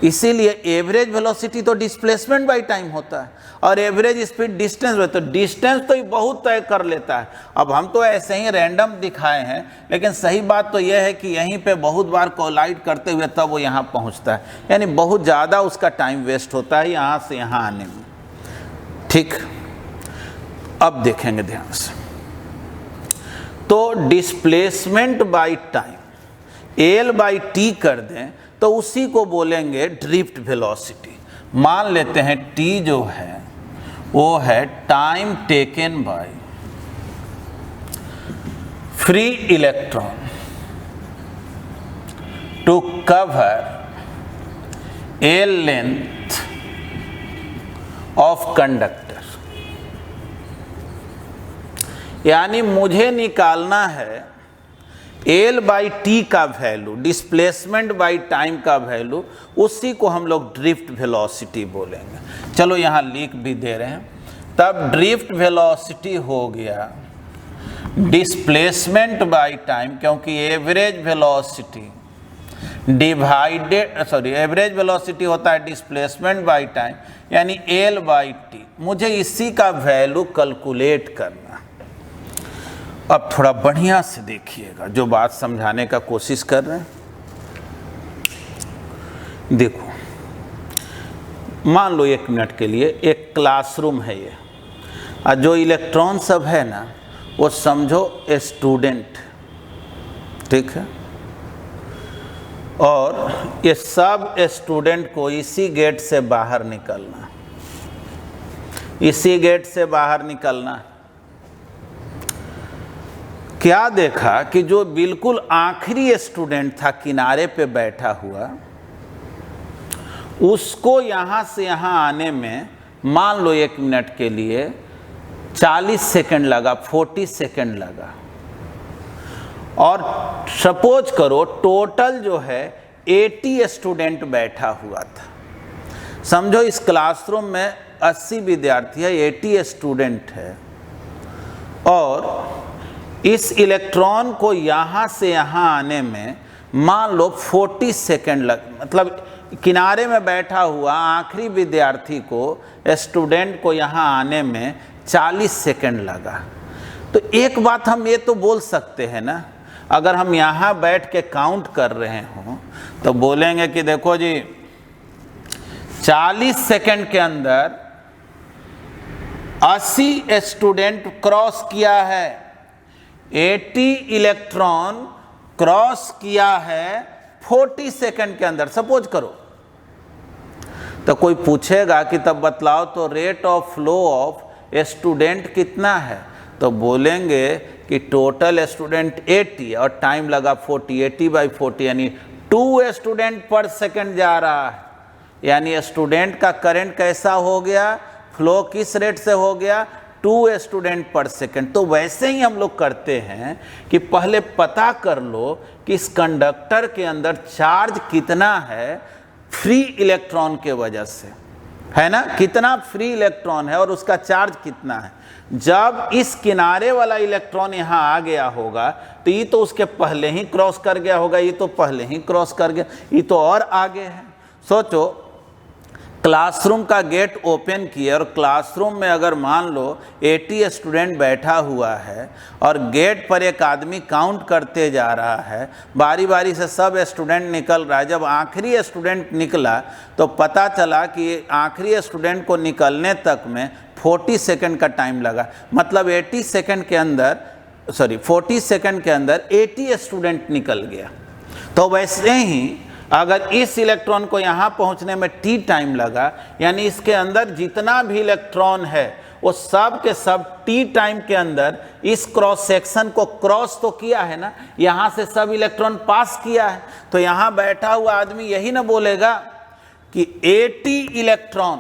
इसीलिए एवरेज वेलोसिटी तो डिस्प्लेसमेंट बाय टाइम होता है, और एवरेज स्पीड डिस्टेंस में, तो डिस्टेंस तो बहुत तय कर लेता है। अब हम तो ऐसे ही रैंडम दिखाए हैं, लेकिन सही बात तो यह है कि यहीं पे बहुत बार कोलाइड करते हुए तब वो यहाँ पहुँचता है, यानी बहुत ज़्यादा उसका टाइम वेस्ट होता है यहाँ से यहाँ आने में, ठीक। अब देखेंगे ध्यान से, तो डिस्प्लेसमेंट बाय टाइम L/T कर दें तो उसी को बोलेंगे ड्रिफ्ट वेलोसिटी। मान लेते हैं T जो है वो है time taken by free electron to cover L length of conductor. यानी मुझे निकालना है L/T का वैल्यू, डिस्प्लेसमेंट बाय टाइम का वैल्यू, उसी को हम लोग ड्रिफ्ट वेलोसिटी बोलेंगे। चलो यहाँ लिख भी दे रहे हैं। तब ड्रिफ्ट वेलोसिटी हो गया डिस्प्लेसमेंट बाय टाइम, क्योंकि average velocity divided, average velocity होता है डिस्प्लेसमेंट बाय टाइम, यानी L/T। मुझे इसी का वैल्यू कैलकुलेट करना। अब थोड़ा बढ़िया से देखिएगा, जो बात समझाने का कोशिश कर रहे हैं। देखो, मान लो 1 मिनट के लिए एक क्लासरूम है ये, और जो इलेक्ट्रॉन सब है ना, वो समझो स्टूडेंट, ठीक है। और ये सब स्टूडेंट को इसी गेट से बाहर निकलना, इसी गेट से बाहर निकलना। क्या देखा कि जो बिल्कुल आखिरी स्टूडेंट था किनारे पे बैठा हुआ, उसको यहाँ से यहाँ आने में मान लो 1 मिनट के लिए 40 सेकंड लगा, 40 सेकंड लगा। और सपोज करो टोटल जो है 80 स्टूडेंट बैठा हुआ था। समझो इस क्लासरूम में 80 विद्यार्थी है, 80 स्टूडेंट है, और इस इलेक्ट्रॉन को यहाँ से यहाँ आने में मान लो 40 सेकंड लग, मतलब किनारे में बैठा हुआ आखिरी विद्यार्थी को, स्टूडेंट को यहाँ आने में 40 सेकंड लगा। तो एक बात हम ये तो बोल सकते हैं ना, अगर हम यहाँ बैठ के काउंट कर रहे हों तो बोलेंगे कि देखो जी 40 सेकंड के अंदर 80 स्टूडेंट क्रॉस किया है, 80 इलेक्ट्रॉन क्रॉस किया है 40 सेकंड के अंदर, सपोज करो। तो कोई पूछेगा कि तब बतलाओ तो rate of flow of student कितना है, तो बोलेंगे कि टोटल स्टूडेंट 80 और टाइम लगा 40, 80/40 यानी 2 स्टूडेंट पर सेकंड जा रहा है, यानी स्टूडेंट का करंट कैसा हो गया, फ्लो किस रेट से हो गया, 2 स्टूडेंट पर सेकंड। तो वैसे ही हम लोग करते हैं कि पहले पता कर लो कि इस कंडक्टर के अंदर चार्ज कितना है फ्री इलेक्ट्रॉन के वजह से, है ना, कितना फ्री इलेक्ट्रॉन है और उसका चार्ज कितना है। जब इस किनारे वाला इलेक्ट्रॉन यहाँ आ गया होगा तो ये तो उसके पहले ही क्रॉस कर गया होगा, ये तो पहले ही क्रॉस कर गया, ये तो और आगे है। सोचो, क्लासरूम का गेट ओपन किया और क्लासरूम में अगर मान लो 80 स्टूडेंट बैठा हुआ है और गेट पर एक आदमी काउंट करते जा रहा है, बारी बारी से सब स्टूडेंट निकल रहा है। जब आखिरी स्टूडेंट निकला तो पता चला कि आखिरी स्टूडेंट को निकलने तक में 40 सेकंड का टाइम लगा, मतलब 40 सेकंड के अंदर 80 स्टूडेंट निकल गया। तो वैसे ही अगर इस इलेक्ट्रॉन को यहाँ पहुँचने में t टाइम लगा, यानी इसके अंदर जितना भी इलेक्ट्रॉन है वो सब के सब t टाइम के अंदर इस क्रॉस सेक्शन को क्रॉस तो किया है ना, यहाँ से सब इलेक्ट्रॉन पास किया है। तो यहाँ बैठा हुआ आदमी यही ना बोलेगा कि 80 इलेक्ट्रॉन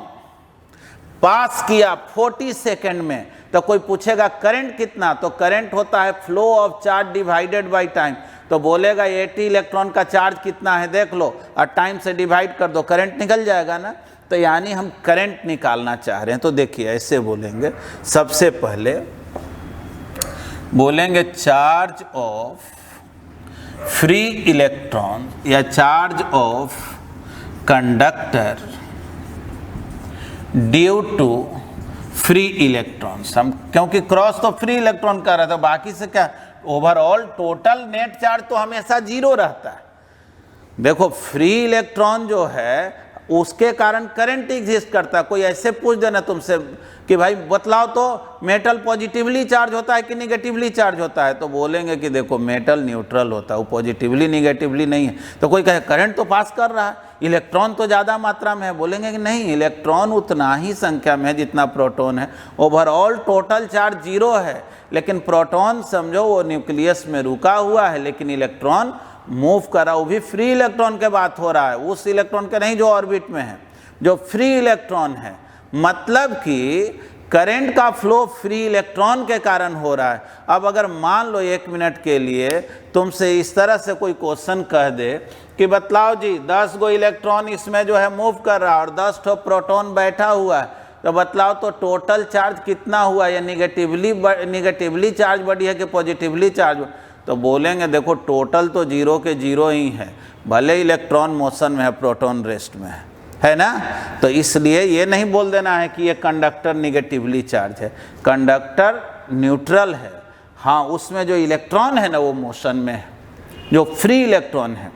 पास किया 40 सेकंड में। तो कोई पूछेगा करंट कितना, तो करंट होता है flow of charge divided by time. तो बोलेगा 80 इलेक्ट्रॉन का चार्ज कितना है देख लो और टाइम से डिवाइड कर दो, करंट निकल जाएगा ना। तो यानी हम करंट निकालना चाह रहे हैं। तो देखिए ऐसे बोलेंगे, सबसे पहले बोलेंगे चार्ज ऑफ फ्री इलेक्ट्रॉन या charge of conductor due to free electrons. हम क्योंकि क्रॉस तो फ्री इलेक्ट्रॉन कर रहा था, बाकी से क्या, ओवरऑल टोटल नेट चार्ज तो हमेशा 0 रहता है। देखो फ्री इलेक्ट्रॉन जो है उसके कारण करंट एग्जिस्ट करता है। कोई ऐसे पूछ देना तुमसे कि भाई बतलाओ तो मेटल पॉजिटिवली चार्ज होता है कि निगेटिवली चार्ज होता है, तो बोलेंगे कि देखो मेटल न्यूट्रल होता है, वो पॉजिटिवली निगेटिवली नहीं है। तो कोई कहे करंट तो पास कर रहा है, इलेक्ट्रॉन तो ज़्यादा मात्रा में है, बोलेंगे कि नहीं, इलेक्ट्रॉन उतना ही संख्या में है जितना प्रोटॉन है। ओवरऑल टोटल चार्ज 0 है, लेकिन प्रोटॉन समझो वो न्यूक्लियस में रुका हुआ है, लेकिन इलेक्ट्रॉन मूव कर रहा है। वो भी फ्री इलेक्ट्रॉन के बात हो रहा है, उस इलेक्ट्रॉन के नहीं जो ऑर्बिट में है, जो फ्री इलेक्ट्रॉन है। मतलब कि करंट का फ्लो फ्री इलेक्ट्रॉन के कारण हो रहा है। अब अगर मान लो 1 मिनट के लिए तुमसे इस तरह से कोई क्वेश्चन कह दे कि बतलाओ जी 10 गो इलेक्ट्रॉन इसमें जो है मूव कर रहा है और 10 ठो प्रोटॉन बैठा हुआ है, तो बतलाओ तो टोटल चार्ज कितना हुआ, या निगेटिवली चार्ज बढ़ी है कि पॉजिटिवली चार्ज। तो बोलेंगे देखो टोटल तो 0 के 0 ही है, भले इलेक्ट्रॉन मोशन में है प्रोटॉन रेस्ट में है ना। तो इसलिए ये नहीं बोल देना है कि ये कंडक्टर निगेटिवली चार्ज है, कंडक्टर न्यूट्रल है। हाँ, उसमें जो इलेक्ट्रॉन है ना वो मोशन में है, जो फ्री इलेक्ट्रॉन है,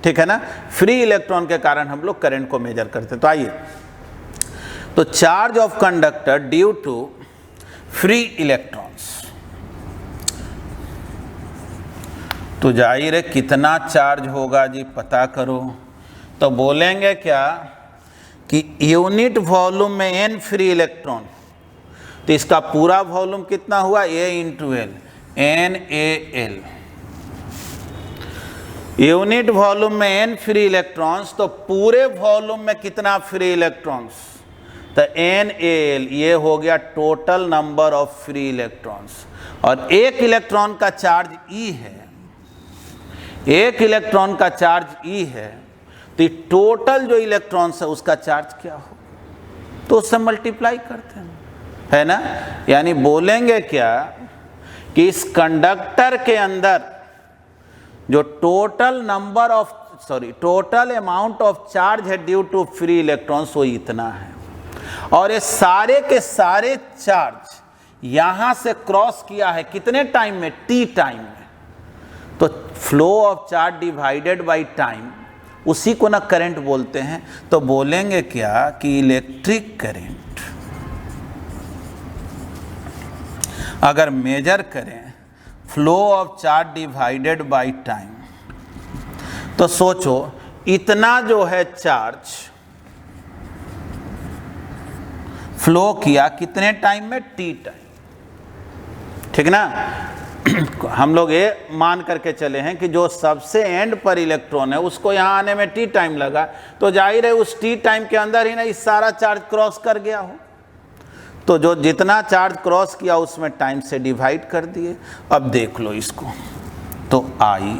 ठीक है ना। फ्री इलेक्ट्रॉन के कारण हम लोग करंट को मेजर करते हैं। तो आइए, तो charge of conductor due to free electrons, तो जाहिर है कितना चार्ज होगा जी पता करो। तो बोलेंगे क्या कि यूनिट वॉल्यूम में n फ्री इलेक्ट्रॉन, तो इसका पूरा वॉल्यूम कितना हुआ, A into L, NaL। Unit volume में n फ्री इलेक्ट्रॉन्स, तो पूरे वॉल्यूम में कितना फ्री इलेक्ट्रॉन्स, तो NaL। ये हो गया total number of free electrons. और एक इलेक्ट्रॉन का चार्ज E है, एक इलेक्ट्रॉन का चार्ज E है, तो टोटल जो इलेक्ट्रॉन्स है उसका चार्ज क्या हो, तो उससे मल्टीप्लाई करते हैं, है ना। यानी बोलेंगे क्या कि इस कंडक्टर के अंदर जो टोटल अमाउंट ऑफ चार्ज है ड्यू टू फ्री इलेक्ट्रॉन्स वो इतना है। और ये सारे के सारे चार्ज यहां से क्रॉस किया है कितने टाइम में, t टाइम में। तो flow of charge divided by time, उसी को ना करंट बोलते हैं। तो बोलेंगे क्या कि इलेक्ट्रिक करंट अगर मेजर करें flow of charge divided by time, तो सोचो इतना जो है चार्ज फ्लो किया कितने टाइम में, t टाइम, ठीक ना। हम लोग ये मान करके चले हैं कि जो सबसे एंड पर इलेक्ट्रॉन है उसको यहाँ आने में टी टाइम लगा, तो जाहिर है उस टी टाइम के अंदर ही ना इस सारा चार्ज क्रॉस कर गया हो, तो जो जितना चार्ज क्रॉस किया उसमें टाइम से डिवाइड कर दिए। अब देख लो इसको, तो आई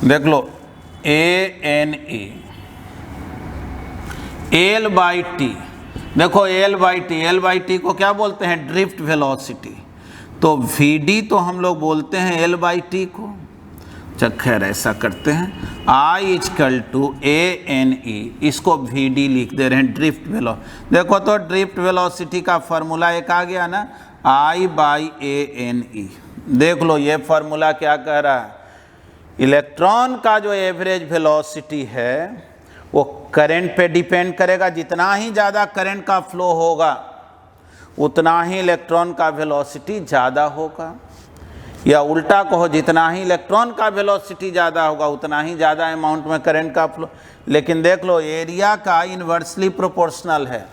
देख लो A N A L by T, देखो एल बाई टी को क्या बोलते हैं, ड्रिफ्ट वेलोसिटी, तो वी डी तो हम लोग बोलते हैं एल बाई टी को। चल खैर ऐसा करते हैं, I is equal to A N E, इसको वी डी लिख दे रहे हैं, ड्रिफ्ट वेलो। देखो तो ड्रिफ्ट वेलोसिटी का फार्मूला एक आ गया ना, आई बाई ए एन ई। देख लो ये फार्मूला क्या कह रहा है, इलेक्ट्रॉन का जो एवरेज वेलोसिटी है वो करंट पे डिपेंड करेगा, जितना ही ज़्यादा करंट का फ्लो होगा उतना ही इलेक्ट्रॉन का वेलोसिटी ज़्यादा होगा, या उल्टा कहो जितना ही इलेक्ट्रॉन का वेलोसिटी ज़्यादा होगा उतना ही ज़्यादा अमाउंट में करंट का फ्लो। लेकिन देख लो एरिया का इन्वर्सली प्रोपोर्शनल है,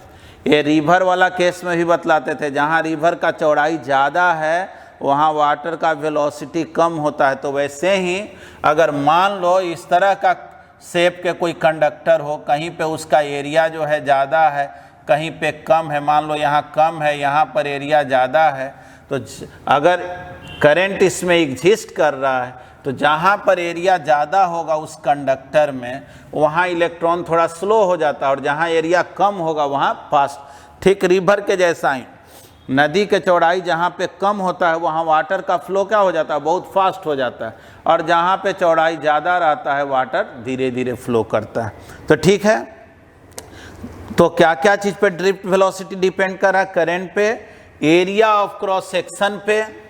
ये रिवर वाला केस में भी बतलाते थे, जहाँ रिवर का चौड़ाई ज़्यादा है वहाँ वाटर का वेलोसिटी कम होता है। तो वैसे ही अगर मान लो इस तरह का शेप के कोई कंडक्टर हो, कहीं पे उसका एरिया जो है ज़्यादा है, कहीं पे कम है, मान लो यहाँ कम है यहाँ पर एरिया ज़्यादा है, तो अगर करंट इसमें एग्जिस्ट कर रहा है तो जहाँ पर एरिया ज़्यादा होगा उस कंडक्टर में वहाँ इलेक्ट्रॉन थोड़ा स्लो हो जाता है, और जहाँ एरिया कम होगा वहाँ फास्ट। ठीक रिवर के जैसा ही नदी के चौड़ाई जहाँ पे कम होता है वहाँ वाटर का फ्लो क्या हो जाता है, बहुत फास्ट हो जाता है, और जहाँ पे चौड़ाई ज़्यादा रहता है वाटर धीरे धीरे फ्लो करता है। तो ठीक है, तो क्या क्या चीज़ पे ड्रिफ्ट वेलोसिटी डिपेंड कर रहा है, करंट पे, एरिया ऑफ क्रॉस सेक्शन पे,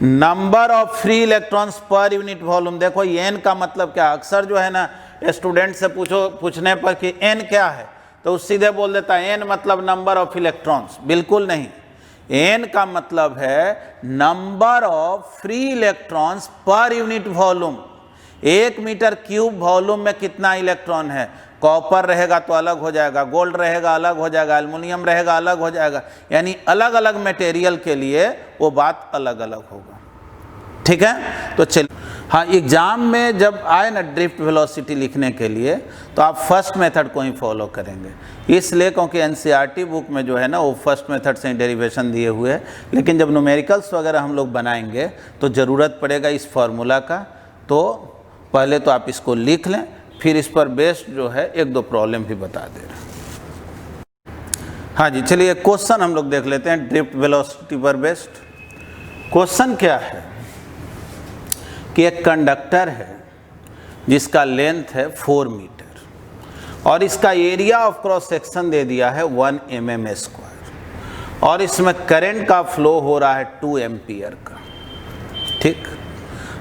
number of free electrons per unit volume. देखो एन का मतलब क्या, अक्सर जो है ना स्टूडेंट से पूछने पर कि एन क्या है तो सीधे बोल देता है एन मतलब नंबर ऑफ इलेक्ट्रॉन्स। बिल्कुल नहीं, एन का मतलब है number of free electrons per unit volume. 1 metre cube volume में कितना इलेक्ट्रॉन है, कॉपर रहेगा तो अलग हो जाएगा, गोल्ड रहेगा अलग हो जाएगा, एल्युमिनियम रहेगा अलग हो जाएगा, यानी अलग अलग मटेरियल के लिए वो बात अलग अलग होगा। ठीक है, तो चलिए हाँ, एग्जाम में जब आए ना ड्रिफ्ट वेलोसिटी लिखने के लिए तो आप फर्स्ट मेथड को ही फॉलो करेंगे, इसलिए क्योंकि एनसीईआरटी बुक में जो है ना वो फर्स्ट मेथड से डेरिवेशन दिए हुए है, लेकिन जब न्यूमेरिकल्स वगैरह हम लोग बनाएंगे तो ज़रूरत पड़ेगा इस फार्मूला का। तो पहले तो आप इसको लिख लें, फिर इस पर बेस्ड जो है 1-2 प्रॉब्लम भी बता दे रहे हैं। हाँ जी, चलिए क्वेश्चन हम लोग देख लेते हैं ड्रिफ्ट वेलोसिटी पर बेस्ड। क्वेश्चन क्या है कि एक कंडक्टर है जिसका लेंथ है 4 मीटर और इसका एरिया ऑफ क्रॉस सेक्शन दे दिया है 1 mm² और इसमें करंट का फ्लो हो रहा है 2 एम्पियर का। ठीक,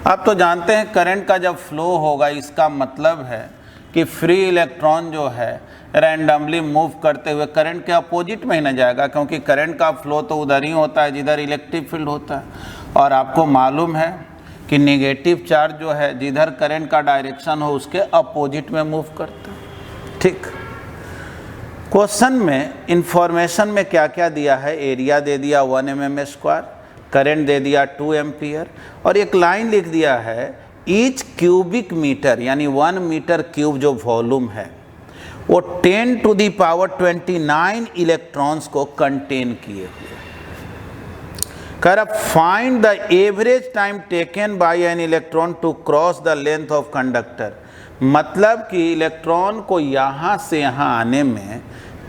आप तो जानते हैं करंट का जब फ्लो होगा इसका मतलब है कि फ्री इलेक्ट्रॉन जो है रैंडमली मूव करते हुए करंट के अपोजिट में ही न जाएगा, क्योंकि करंट का फ्लो तो उधर ही होता है जिधर इलेक्ट्रिक फील्ड होता है। और आपको मालूम है कि नेगेटिव चार्ज जो है जिधर करंट का डायरेक्शन हो उसके अपोजिट में मूव करता है। ठीक, क्वेश्चन में इंफॉर्मेशन में क्या क्या दिया है, एरिया दे दिया 1 mm², करंट दे दिया 2 एम्पियर और एक लाइन लिख दिया है ईच क्यूबिक मीटर यानी 1 मीटर क्यूब जो वॉल्यूम है वो 10⁻29 इलेक्ट्रॉन्स को कंटेन किए हुए। कर find the average time taken by an electron to cross the length of conductor. मतलब कि इलेक्ट्रॉन को यहाँ से यहाँ आने में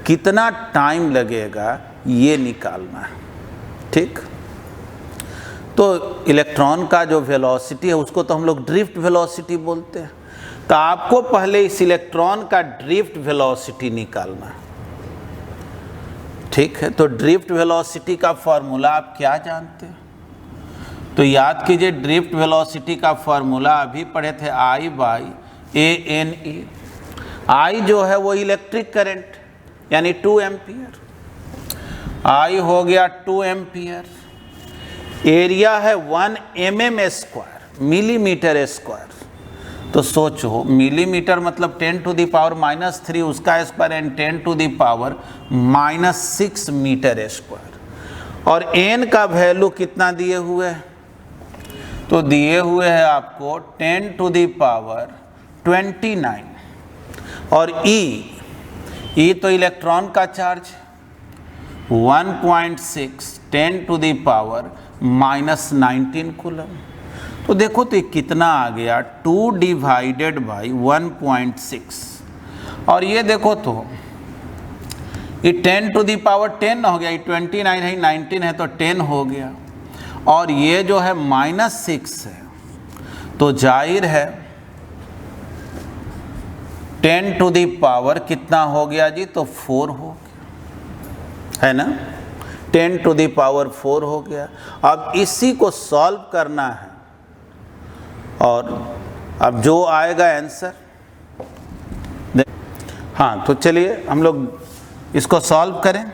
कितना टाइम लगेगा ये निकालना है। ठीक, तो इलेक्ट्रॉन का जो वेलोसिटी है उसको तो हम लोग ड्रिफ्ट वेलोसिटी बोलते हैं। तो आपको पहले इस इलेक्ट्रॉन का ड्रिफ्ट वेलोसिटी निकालना है। ठीक है, तो ड्रिफ्ट वेलोसिटी का फॉर्मूला आप क्या जानते हैं? तो याद कीजिए, ड्रिफ्ट वेलोसिटी का फॉर्मूला अभी पढ़े थे, I बाई ANE। I जो है वो इलेक्ट्रिक करंट यानी 2 एम्पियर, I हो गया 2 एम्पियर, एरिया है 1 mm², मिलीमीटर स्क्वायर। तो सोचो मिलीमीटर मतलब 10⁻⁻³ उसका स्क्वायर एंड 10⁻⁻⁶ मीटर स्क्वायर। और n का वैल्यू कितना दिए हुए है, तो दिए हुए है आपको 10⁻29 और E तो इलेक्ट्रॉन का चार्ज 1.6 10⁻⁻19 कूलम। तो देखो तो ये कितना आ गया 2/1.6 और ये देखो तो ये 10⁻10 हो गया, ये 29 है 19 है तो 10 हो गया और ये जो है -6 है तो जाहिर है 10⁻ कितना हो गया जी, तो 4 हो गया, है ना, 10⁻4 हो गया। अब इसी को सॉल्व करना है और अब जो आएगा आंसर, हाँ तो चलिए हम लोग इसको सॉल्व करें।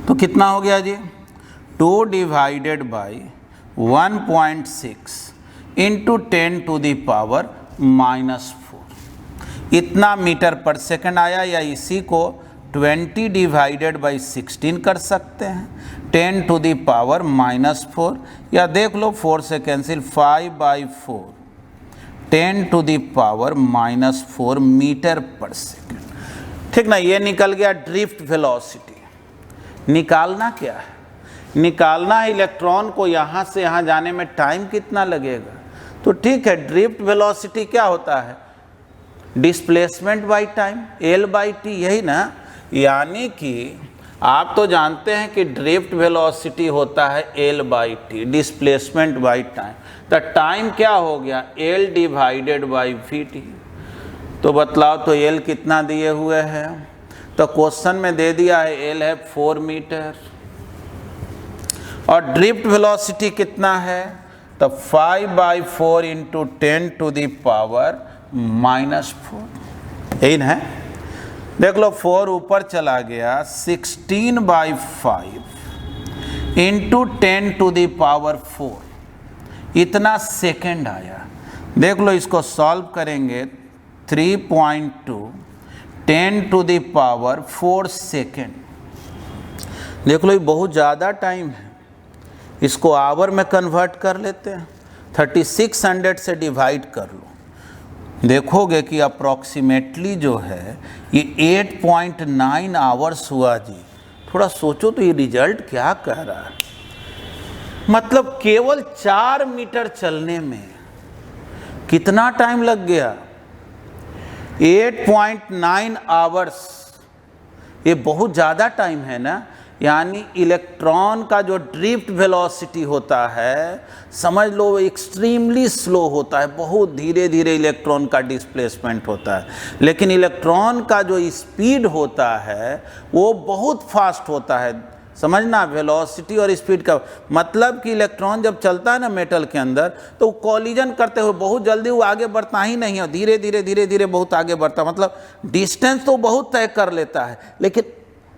तो कितना हो गया जी, 2/1.6 इंटू 10⁻⁻4 इतना मीटर पर सेकंड आया, या इसी को 20/16 कर सकते हैं 10⁻⁻4, या देख लो 4 से कैंसिल 5/4 10⁻⁻4 मीटर पर सेकंड, ठीक ना। ये निकल गया ड्रिफ्ट वेलोसिटी। निकालना क्या है, निकालना है इलेक्ट्रॉन को यहाँ से यहाँ जाने में टाइम कितना लगेगा। तो ठीक है, ड्रिफ्ट वेलोसिटी क्या होता है, डिस्प्लेसमेंट बाई टाइम, L/T, यही ना। यानी कि आप तो जानते हैं कि ड्रिफ्ट वेलोसिटी होता है L/T, डिस्प्लेसमेंट बाई टाइम। तो टाइम क्या हो गया, L/VT। तो बतलाओ तो L कितना दिए हुए हैं, तो क्वेश्चन में दे दिया है L है 4 मीटर और ड्रिफ्ट वेलोसिटी कितना है, तो 5/4 इंटू 10⁻⁻4, यही ना है। देख लो 4 ऊपर चला गया, 16/5 इंटू 10⁻4 इतना सेकेंड आया। देख लो इसको सॉल्व करेंगे 3.2 10⁻4 सेकेंड। देख लो ये बहुत ज़्यादा टाइम है, इसको आवर में कन्वर्ट कर लेते हैं, 3600 से डिवाइड कर लो, देखोगे कि अप्रॉक्सीमेटली जो है ये 8.9 आवर्स हुआ जी। थोड़ा सोचो तो ये रिजल्ट क्या कह रहा है, मतलब केवल 4 मीटर चलने में कितना टाइम लग गया, 8.9 आवर्स। ये बहुत ज़्यादा टाइम है ना। यानी इलेक्ट्रॉन का जो ड्रिफ्ट वेलोसिटी होता है, समझ लो एक्सट्रीमली स्लो होता है, बहुत धीरे धीरे इलेक्ट्रॉन का डिस्प्लेसमेंट होता है। लेकिन इलेक्ट्रॉन का जो स्पीड होता है वो बहुत फास्ट होता है। समझना, वेलोसिटी और स्पीड का मतलब कि इलेक्ट्रॉन जब चलता है ना मेटल के अंदर, तो कॉलिजन करते हुए बहुत जल्दी वो आगे बढ़ता ही नहीं है, धीरे धीरे धीरे धीरे बहुत आगे बढ़ता, मतलब डिस्टेंस तो बहुत तय कर लेता है, लेकिन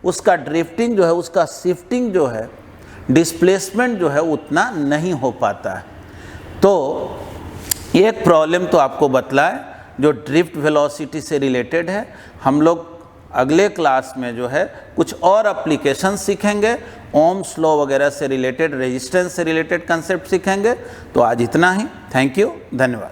उसका ड्रिफ्टिंग जो है, उसका शिफ्टिंग जो है, डिस्प्लेसमेंट जो है उतना नहीं हो पाता है। तो एक प्रॉब्लम तो आपको बतलाए जो ड्रिफ्ट वेलोसिटी से रिलेटेड है। हम लोग अगले क्लास में जो है कुछ और एप्लीकेशन सीखेंगे, ओम्स लॉ वगैरह से रिलेटेड, रेजिस्टेंस से रिलेटेड कंसेप्ट सीखेंगे। तो आज इतना ही, थैंक यू, धन्यवाद।